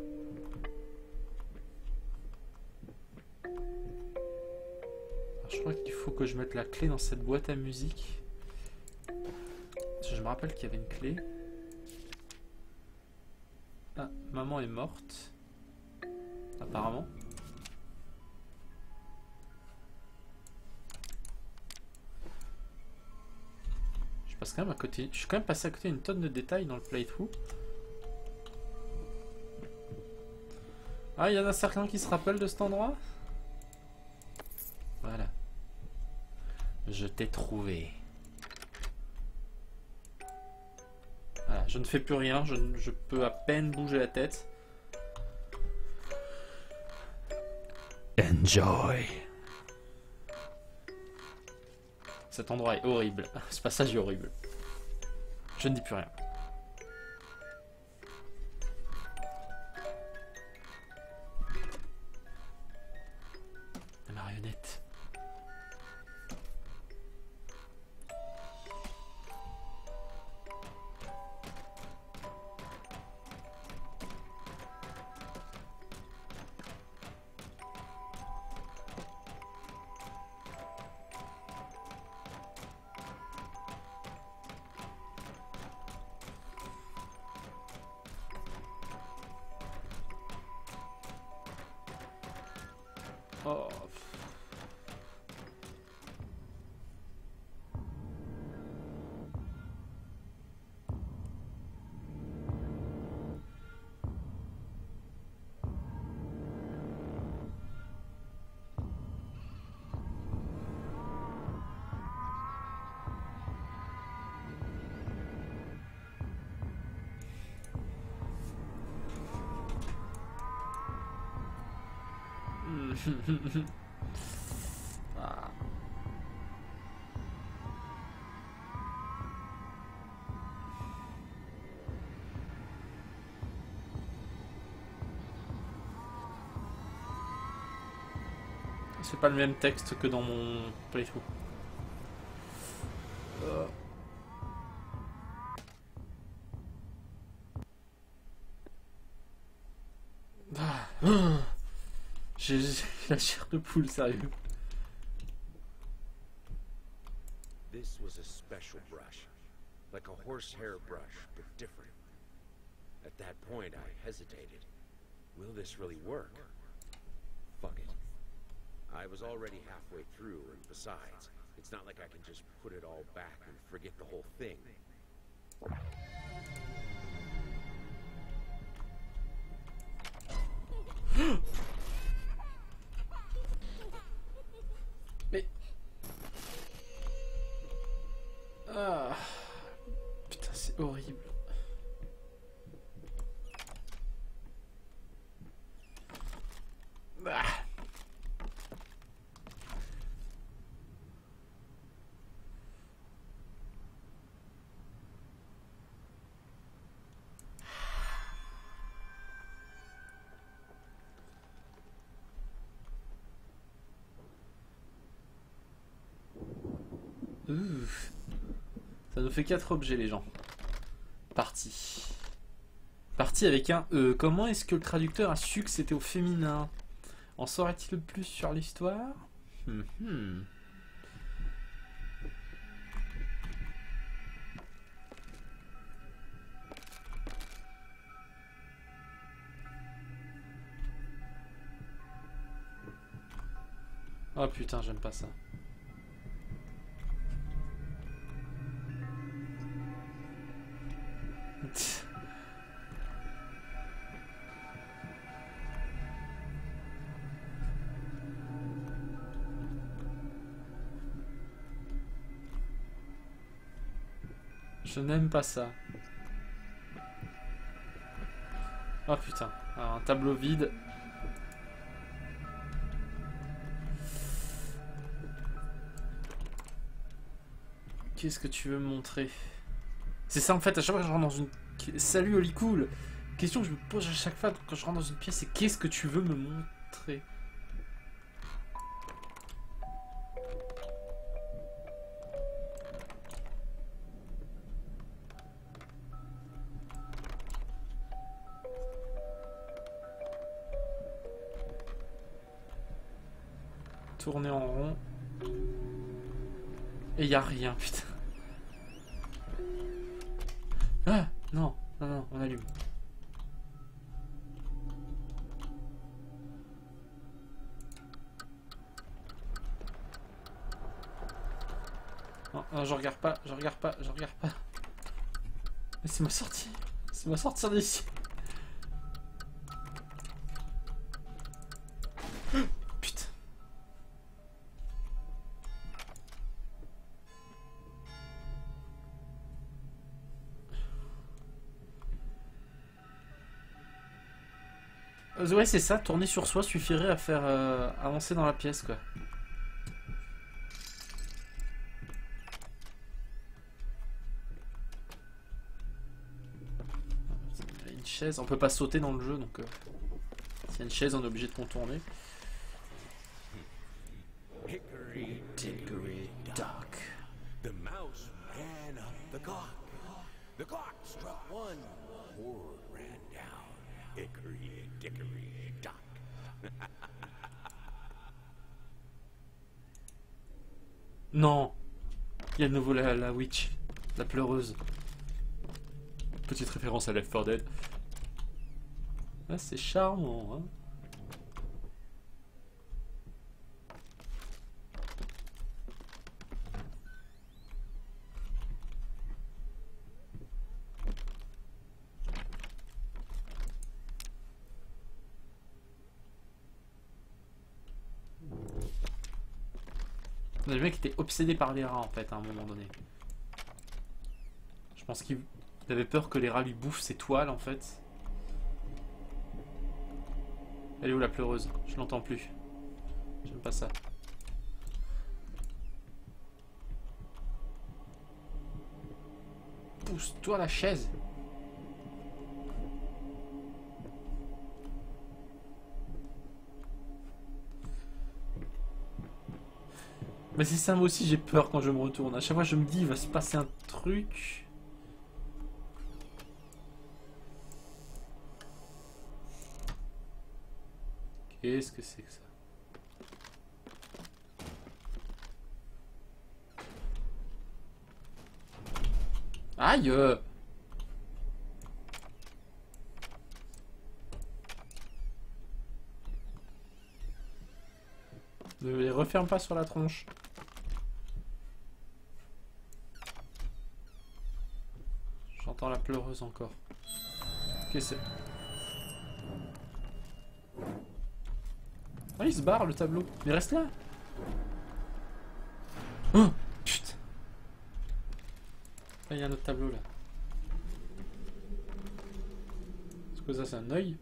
Alors, je crois qu'il faut que je mette la clé dans cette boîte à musique. Parce que je me rappelle qu'il y avait une clé. Ah, maman est morte. Apparemment. Je passe quand même à côté. Je suis quand même passé à côté d'une tonne de détails dans le playthrough. Ah, il y en a certains qui se rappellent de cet endroit. Voilà. Je t'ai trouvé. Voilà, je ne fais plus rien. Je peux à peine bouger la tête. Enjoy. Cet endroit est horrible. Ce passage est horrible. Je ne dis plus rien. La marionnette. Oh. Ah. C'est pas le même texte que dans mon playthrough. Ah. J'ai la chair de poule, sérieux. This was a special brush, like a horsehair brush, but different. At that point, I hesitated. Will this really work? Fuck it. I was already halfway through, and besides, it's not like I can just put it all back and forget the whole thing. Mais... Ah... Putain, c'est horrible. Ah. Ça nous fait 4 objets, les gens. Parti. Parti avec un E. Comment est-ce que le traducteur a su que c'était au féminin? En saurait-il plus sur l'histoire? Oh putain, j'aime pas ça. Je n'aime pas ça. Oh putain, alors, un tableau vide. Qu'est-ce que tu veux me montrer? C'est ça en fait, à chaque fois que je rentre dans une... Salut Oli Cool. Question que je me pose à chaque fois quand je rentre dans une pièce, c'est qu'est-ce que tu veux me montrer? Tourner en rond. Et y a rien, putain. Ah non, non, non, on allume. Non, non, je regarde pas, je regarde pas, je regarde pas. Laissez-moi sortir. Laissez-moi sortir d'ici. Putain. Ouais, c'est ça, tourner sur soi suffirait à faire avancer dans la pièce, quoi. Il y a une chaise, on peut pas sauter dans le jeu, donc s'il y a une chaise, on est obligé de contourner. Hickory Dickory dock. The mouse ran up the clock. The clock struck one. Horror ran down. Hickory dickory dock. Non. Il y a de nouveau la witch, la pleureuse. Petite référence à Left 4 Dead. Ah, c'est charmant, hein. Le mec était obsédé par les rats en fait à un moment donné. Je pense qu'il avait peur que les rats lui bouffent ses toiles en fait. Elle est où la pleureuse? Je l'entends plus. J'aime pas ça. Pousse-toi la chaise. Mais c'est ça, moi aussi j'ai peur quand je me retourne. À chaque fois je me dis il va se passer un truc. Qu'est-ce que c'est que ça? Aïe! Ne les referme pas sur la tronche. J'entends la pleureuse encore. Qu'est-ce que c'est? Ah, il se barre le tableau. Mais reste là. Oh, putain. Ah, il y a un autre tableau là. Est-ce que ça c'est un œil?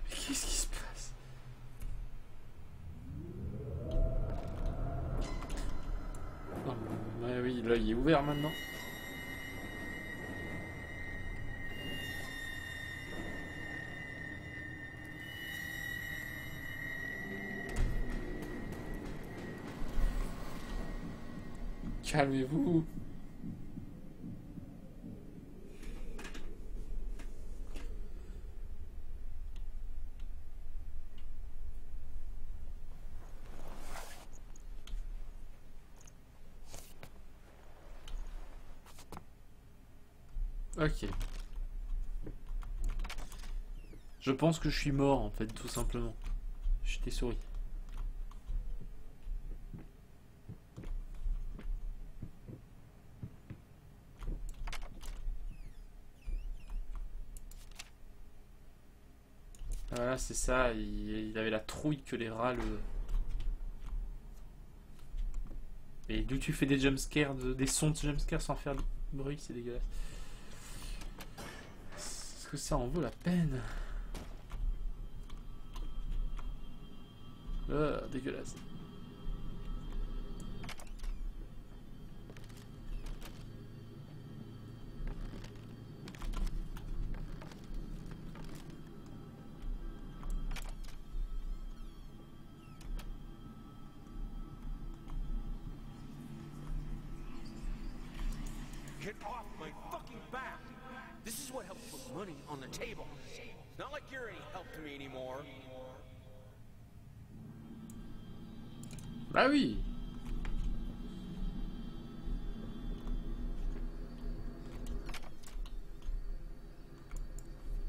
Qu'est-ce qui se passe? Oh, ouais, oui, l'œil est ouvert maintenant. Calmez-vous. Ok. Je pense que je suis mort en fait, tout simplement. Je t'ai souri. Voilà, c'est ça. Il avait la trouille que les rats le... Et d'où tu fais des jumpscares, des sons de jumpscares sans faire de bruit, c'est dégueulasse. Est-ce que ça en vaut la peine? Dégueulasse. Get off my fucking back! This is what helps put money on the table. It's not like you're any help to me anymore. Bah oui.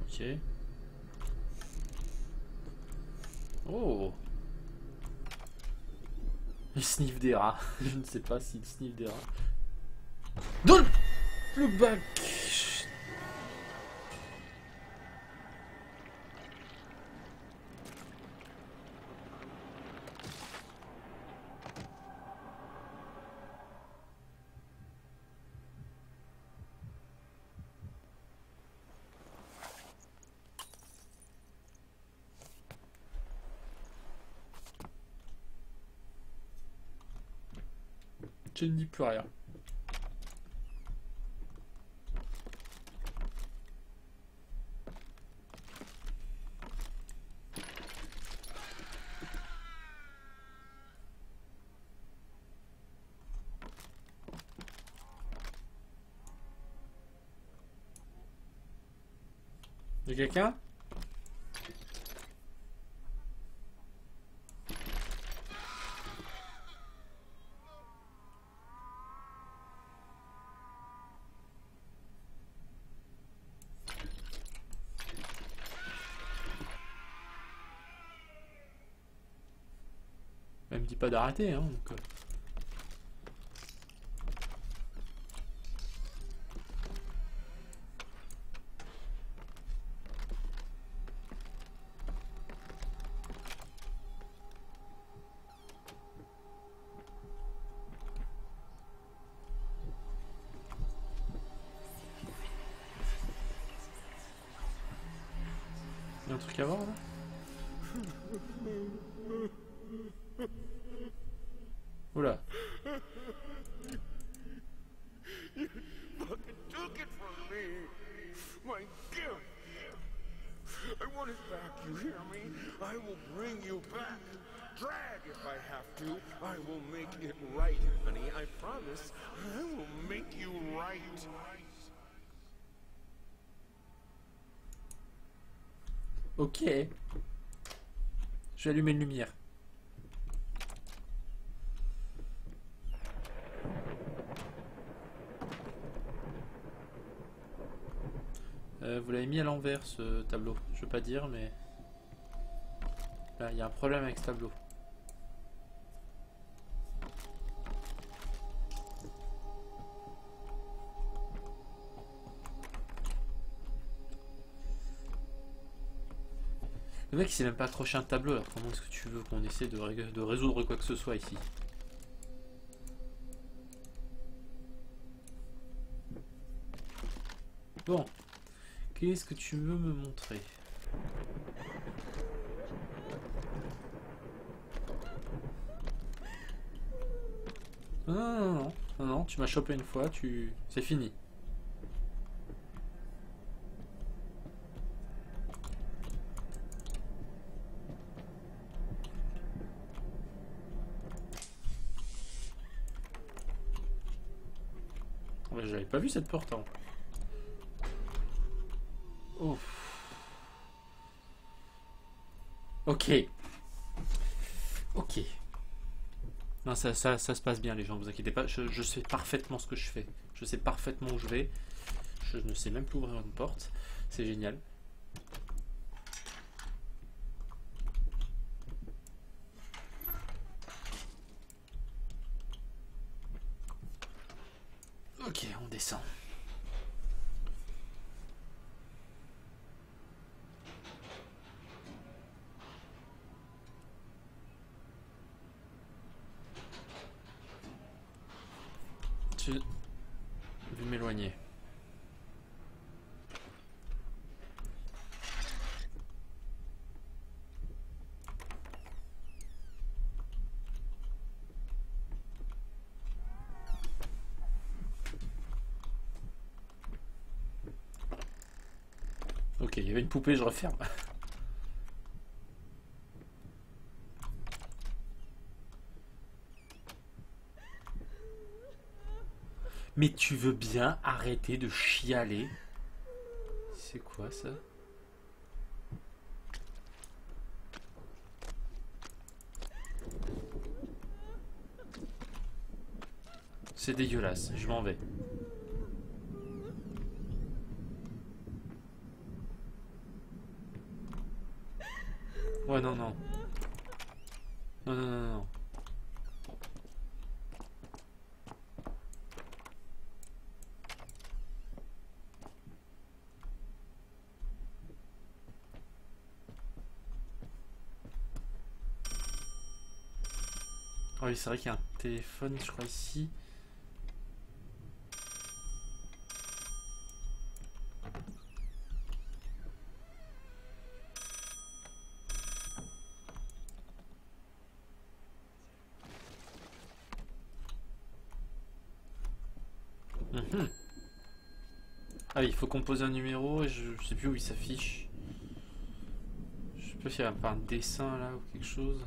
Ok. Oh. Il sniffe des rats. Je ne sais pas s'il sniffe des rats. Don't look back. Je ne dis plus rien. Y'a quelqu'un? Elle me dit pas d'arrêter, hein, donc... un truc à voir là? Oula. Fucking took it from me. My gift. I want it back, you hear me? I will bring you back. Drag if I have to. I will make it right, honey. I promise. I will make you right. Ok. Je vais allumer une lumière. Vous l'avez mis à l'envers ce tableau. Je veux pas dire, mais là il y a un problème avec ce tableau. Le mec il s'est même pas accroché un tableau, alors comment est-ce que tu veux qu'on essaie de résoudre quoi que ce soit ici? Bon, qu'est-ce que tu veux me montrer? Non, non, non, non, non, non, tu m'as chopé une fois, c'est fini. Ouais, j'avais pas vu cette porte avant. Oh. Ok. Ok. Non, ça se passe bien, les gens, vous inquiétez pas. Je sais parfaitement ce que je fais. Je sais parfaitement où je vais. Je ne sais même plus ouvrir une porte. C'est génial. Ok, on descend. Je vais m'éloigner. Ok, il y avait une poupée, je referme. Mais tu veux bien arrêter de chialer? C'est quoi ça? C'est dégueulasse, je m'en vais. Ouais, non, non. Non, non, non, non. Ah oui, c'est vrai qu'il y a un téléphone, je crois, ici. Mhm. Ah oui, il faut composer un numéro et je sais plus où il s'affiche. Je sais pas s'il y a pas un dessin là ou quelque chose.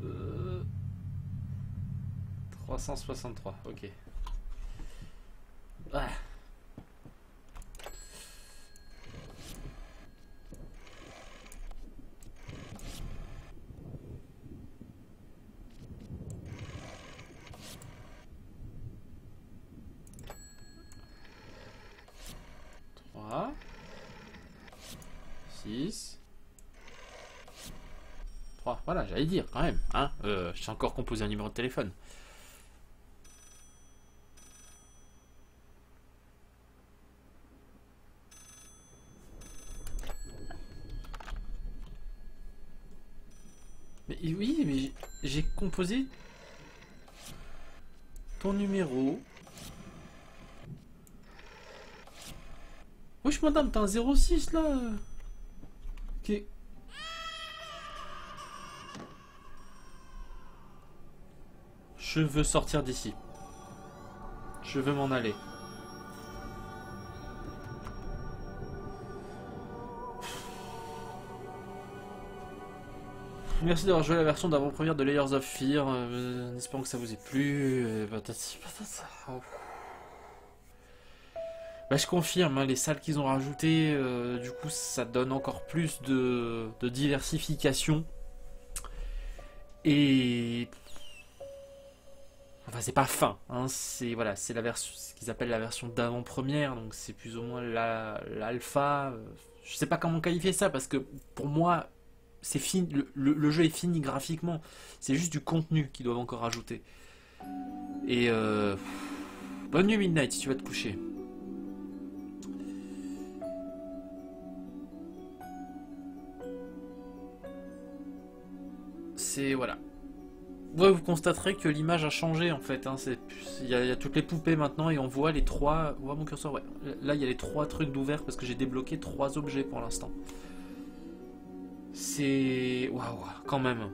Euh... 363, ok. Ah. Trois. 6. 3. Voilà, j'allais dire quand même. Hein, j'ai encore composé un numéro de téléphone. Mais oui, mais j'ai composé ton numéro. Wesh madame, t'as un 06 là. Ok. Je veux sortir d'ici. Je veux m'en aller. Merci d'avoir joué la version d'avant-première de Layers of Fear. En espérant que ça vous ait plu. Patati patata. Oh. Bah, je confirme, hein, les salles qu'ils ont rajoutées, du coup, ça donne encore plus de diversification. Et enfin, c'est pas fin, hein, c'est voilà, c'est la version, ce qu'ils appellent la version d'avant-première, donc c'est plus ou moins l'alpha. Je sais pas comment qualifier ça parce que pour moi, c'est fini, le jeu est fini graphiquement. C'est juste du contenu qu'ils doivent encore ajouter. Et bonne nuit Midnight si tu vas te coucher. C'est voilà. Ouais, vous constaterez que l'image a changé en fait. Hein. Il y a toutes les poupées maintenant et on voit les trois. On voit mon curseur, ouais. Là, il y a les trois trucs d'ouvert parce que j'ai débloqué trois objets pour l'instant. C'est. Waouh, quand même.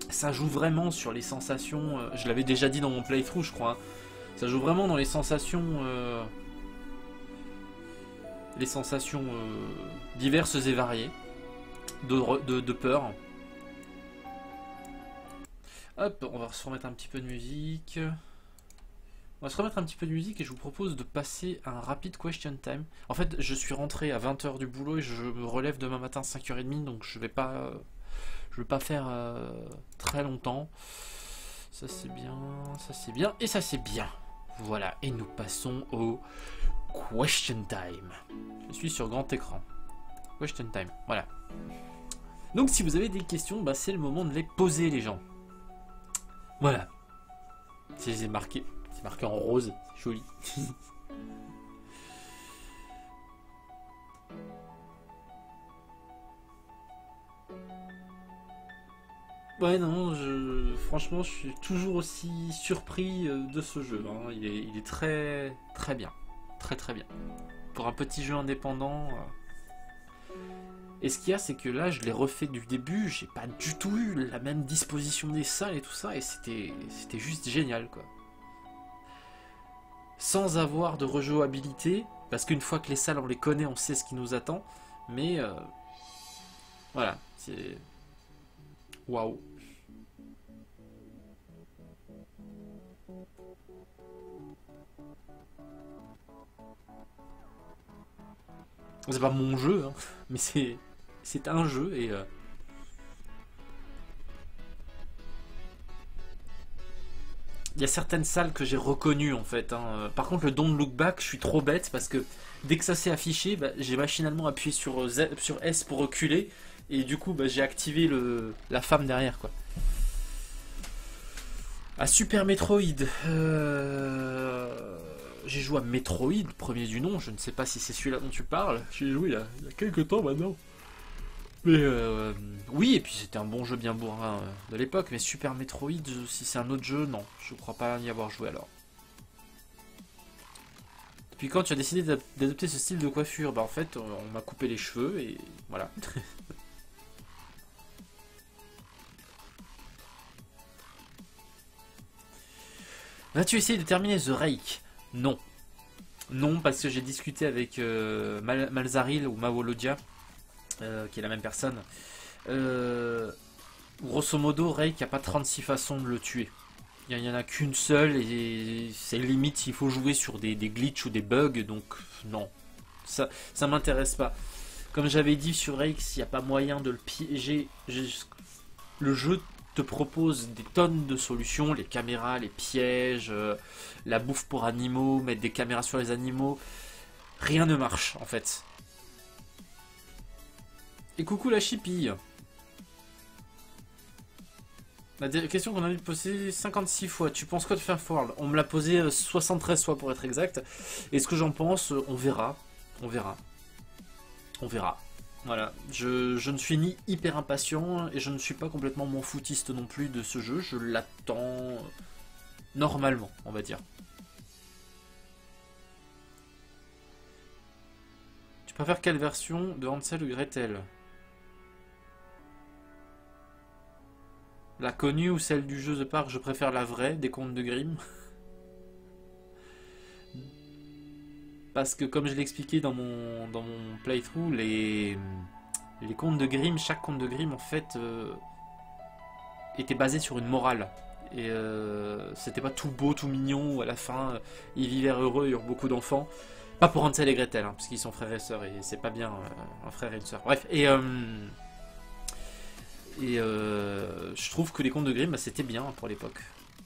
Ça joue vraiment sur les sensations. Je l'avais déjà dit dans mon playthrough, je crois. Hein. Ça joue vraiment dans les sensations. Les sensations diverses et variées. De peur. Hop, on va se remettre un petit peu de musique. On va se remettre un petit peu de musique et je vous propose de passer à un rapide question time. En fait, je suis rentré à 20 h du boulot et je me relève demain matin à 5 h 30, donc je vais pas faire très longtemps. Ça c'est bien, ça c'est bien et ça c'est bien. Voilà, et nous passons au question time. Je suis sur grand écran. Question time, voilà. Donc si vous avez des questions, bah, c'est le moment de les poser les gens. Voilà. C'est marqué en rose, c'est joli. Ouais non, franchement je suis toujours aussi surpris de ce jeu. Hein. Il est très très bien. Très très bien. Pour un petit jeu indépendant. Et ce qu'il y a, c'est que là, je l'ai refait du début, j'ai pas du tout eu la même disposition des salles et tout ça, et c'était juste génial, quoi. Sans avoir de rejouabilité, parce qu'une fois que les salles, on les connaît, on sait ce qui nous attend, mais voilà, c'est... Waouh. C'est pas mon jeu, hein, mais c'est un jeu et il y a certaines salles que j'ai reconnues en fait. Hein. Par contre, le Don't Look Back, je suis trop bête parce que dès que ça s'est affiché, bah, j'ai machinalement appuyé sur S pour reculer et du coup, bah, j'ai activé la femme derrière quoi. À Super Metroid, j'ai joué à Metroid, premier du nom. Je ne sais pas si c'est celui-là dont tu parles. J'ai joué il y a quelques temps maintenant. Mais oui, et puis c'était un bon jeu bien bourrin de l'époque, mais Super Metroid, si c'est un autre jeu, non, je crois pas y avoir joué alors. Puis quand tu as décidé d'adopter ce style de coiffure, bah en fait, on m'a coupé les cheveux et voilà. Vas-tu essayer de terminer The Rake? Non. Non, parce que j'ai discuté avec Malzaril ou Mawolodia, qui est la même personne. Grosso modo, Rake, il n'y a pas 36 façons de le tuer. Il n'y en a qu'une seule et c'est limite s'il faut jouer sur des glitches ou des bugs, donc non. Ça m'intéresse pas. Comme j'avais dit sur Rake, s'il n'y a pas moyen de le piéger, le jeu te propose des tonnes de solutions, les caméras, les pièges, la bouffe pour animaux, mettre des caméras sur les animaux. Rien ne marche en fait. Et coucou la chipie. La question qu'on a dû poser 56 fois. Tu penses quoi de Firewall? On me l'a posé 73 fois pour être exact. Et ce que j'en pense, on verra. On verra. On verra. Voilà. Je ne suis ni hyper impatient et je ne suis pas complètement m'en foutiste non plus de ce jeu. Je l'attends normalement, on va dire. préfères quelle version de Hansel ou Gretel? La connue ou celle du jeu de parc? Je préfère la vraie, des contes de Grimm. Parce que comme je l'ai expliqué dans mon playthrough, les contes de Grimm, chaque conte de Grimm en fait était basé sur une morale. Et c'était pas tout beau, tout mignon, où à la fin ils vivaient heureux, ils eurent beaucoup d'enfants. Pas pour Hansel et Gretel, hein, parce qu'ils sont frères et sœurs, et c'est pas bien un frère et une sœur. Bref, et je trouve que les contes de Grimm, bah, c'était bien pour l'époque.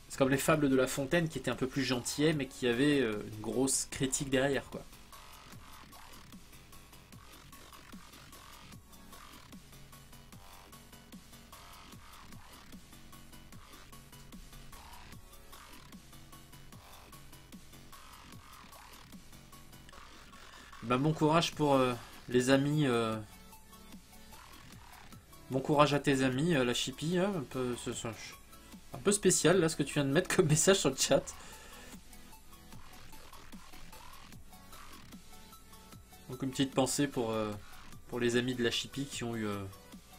C'est comme les fables de La Fontaine qui étaient un peu plus gentillets, mais qui avaient une grosse critique derrière, quoi. Bah, bon courage pour les amis. Bon courage à tes amis, la chippie. Hein, un peu spécial là ce que tu viens de mettre comme message sur le chat. Donc une petite pensée pour les amis de la chippie qui ont eu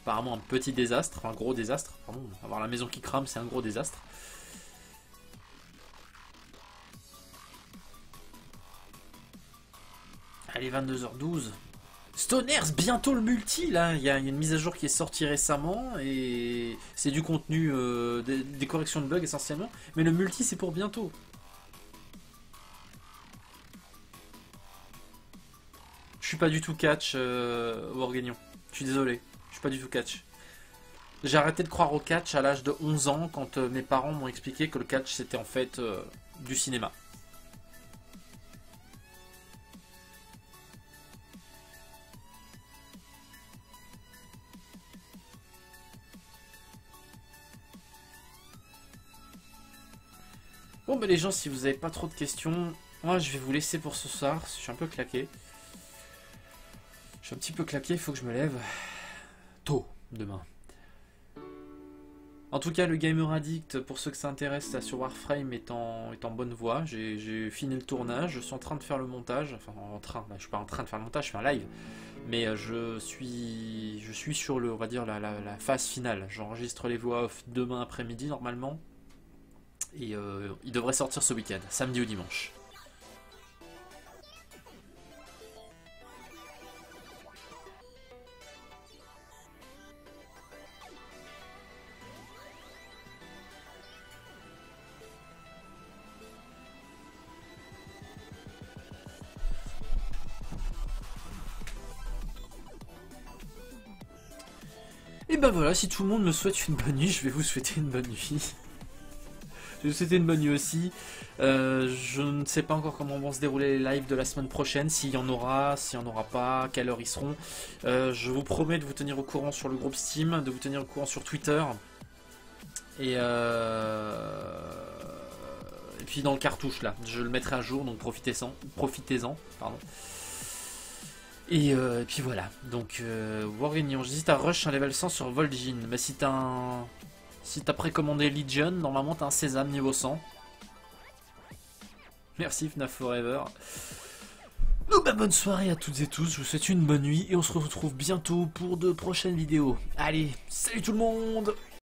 apparemment un petit désastre, un gros désastre. Pardon, avoir la maison qui crame, c'est un gros désastre. Allez, 22h12. Stoners, bientôt le multi là, il y a une mise à jour qui est sortie récemment et c'est du contenu, des corrections de bugs essentiellement, mais le multi c'est pour bientôt. Je suis pas du tout catch, Wargagnon, je suis désolé, je suis pas du tout catch. J'ai arrêté de croire au catch à l'âge de 11 ans quand mes parents m'ont expliqué que le catch c'était en fait du cinéma. Bon bah les gens, si vous avez pas trop de questions, moi je vais vous laisser pour ce soir, je suis un peu claqué. Je suis un petit peu claqué, il faut que je me lève tôt demain. En tout cas, le Gamer Addict, pour ceux que ça intéresse, là, sur Warframe est en bonne voie. J'ai fini le tournage, je suis en train de faire le montage. Enfin, je suis pas en train de faire le montage, je fais un live. Mais je suis sur on va dire, la phase finale. J'enregistre les voix off demain après-midi, normalement. Et il devrait sortir ce week-end, samedi ou dimanche. Et ben voilà, si tout le monde me souhaite une bonne nuit, je vais vous souhaiter une bonne nuit. Je vais vous souhaiter une bonne nuit aussi. Je ne sais pas encore comment vont se dérouler les lives de la semaine prochaine, s'il y en aura, s'il n'y en aura pas, à quelle heure ils seront. Je vous promets de vous tenir au courant sur le groupe Steam, de vous tenir au courant sur Twitter. Et puis dans le cartouche là, je le mettrai à jour, donc profitez-en, pardon. Et puis voilà, donc Wargagnon, j'hésite à rush un level 100 sur Vol'jin, mais si t'as précommandé Legion, normalement t'as un sésame niveau 100. Merci FNAF Forever. Donc bah, bonne soirée à toutes et tous, je vous souhaite une bonne nuit et on se retrouve bientôt pour de prochaines vidéos. Allez, salut tout le monde!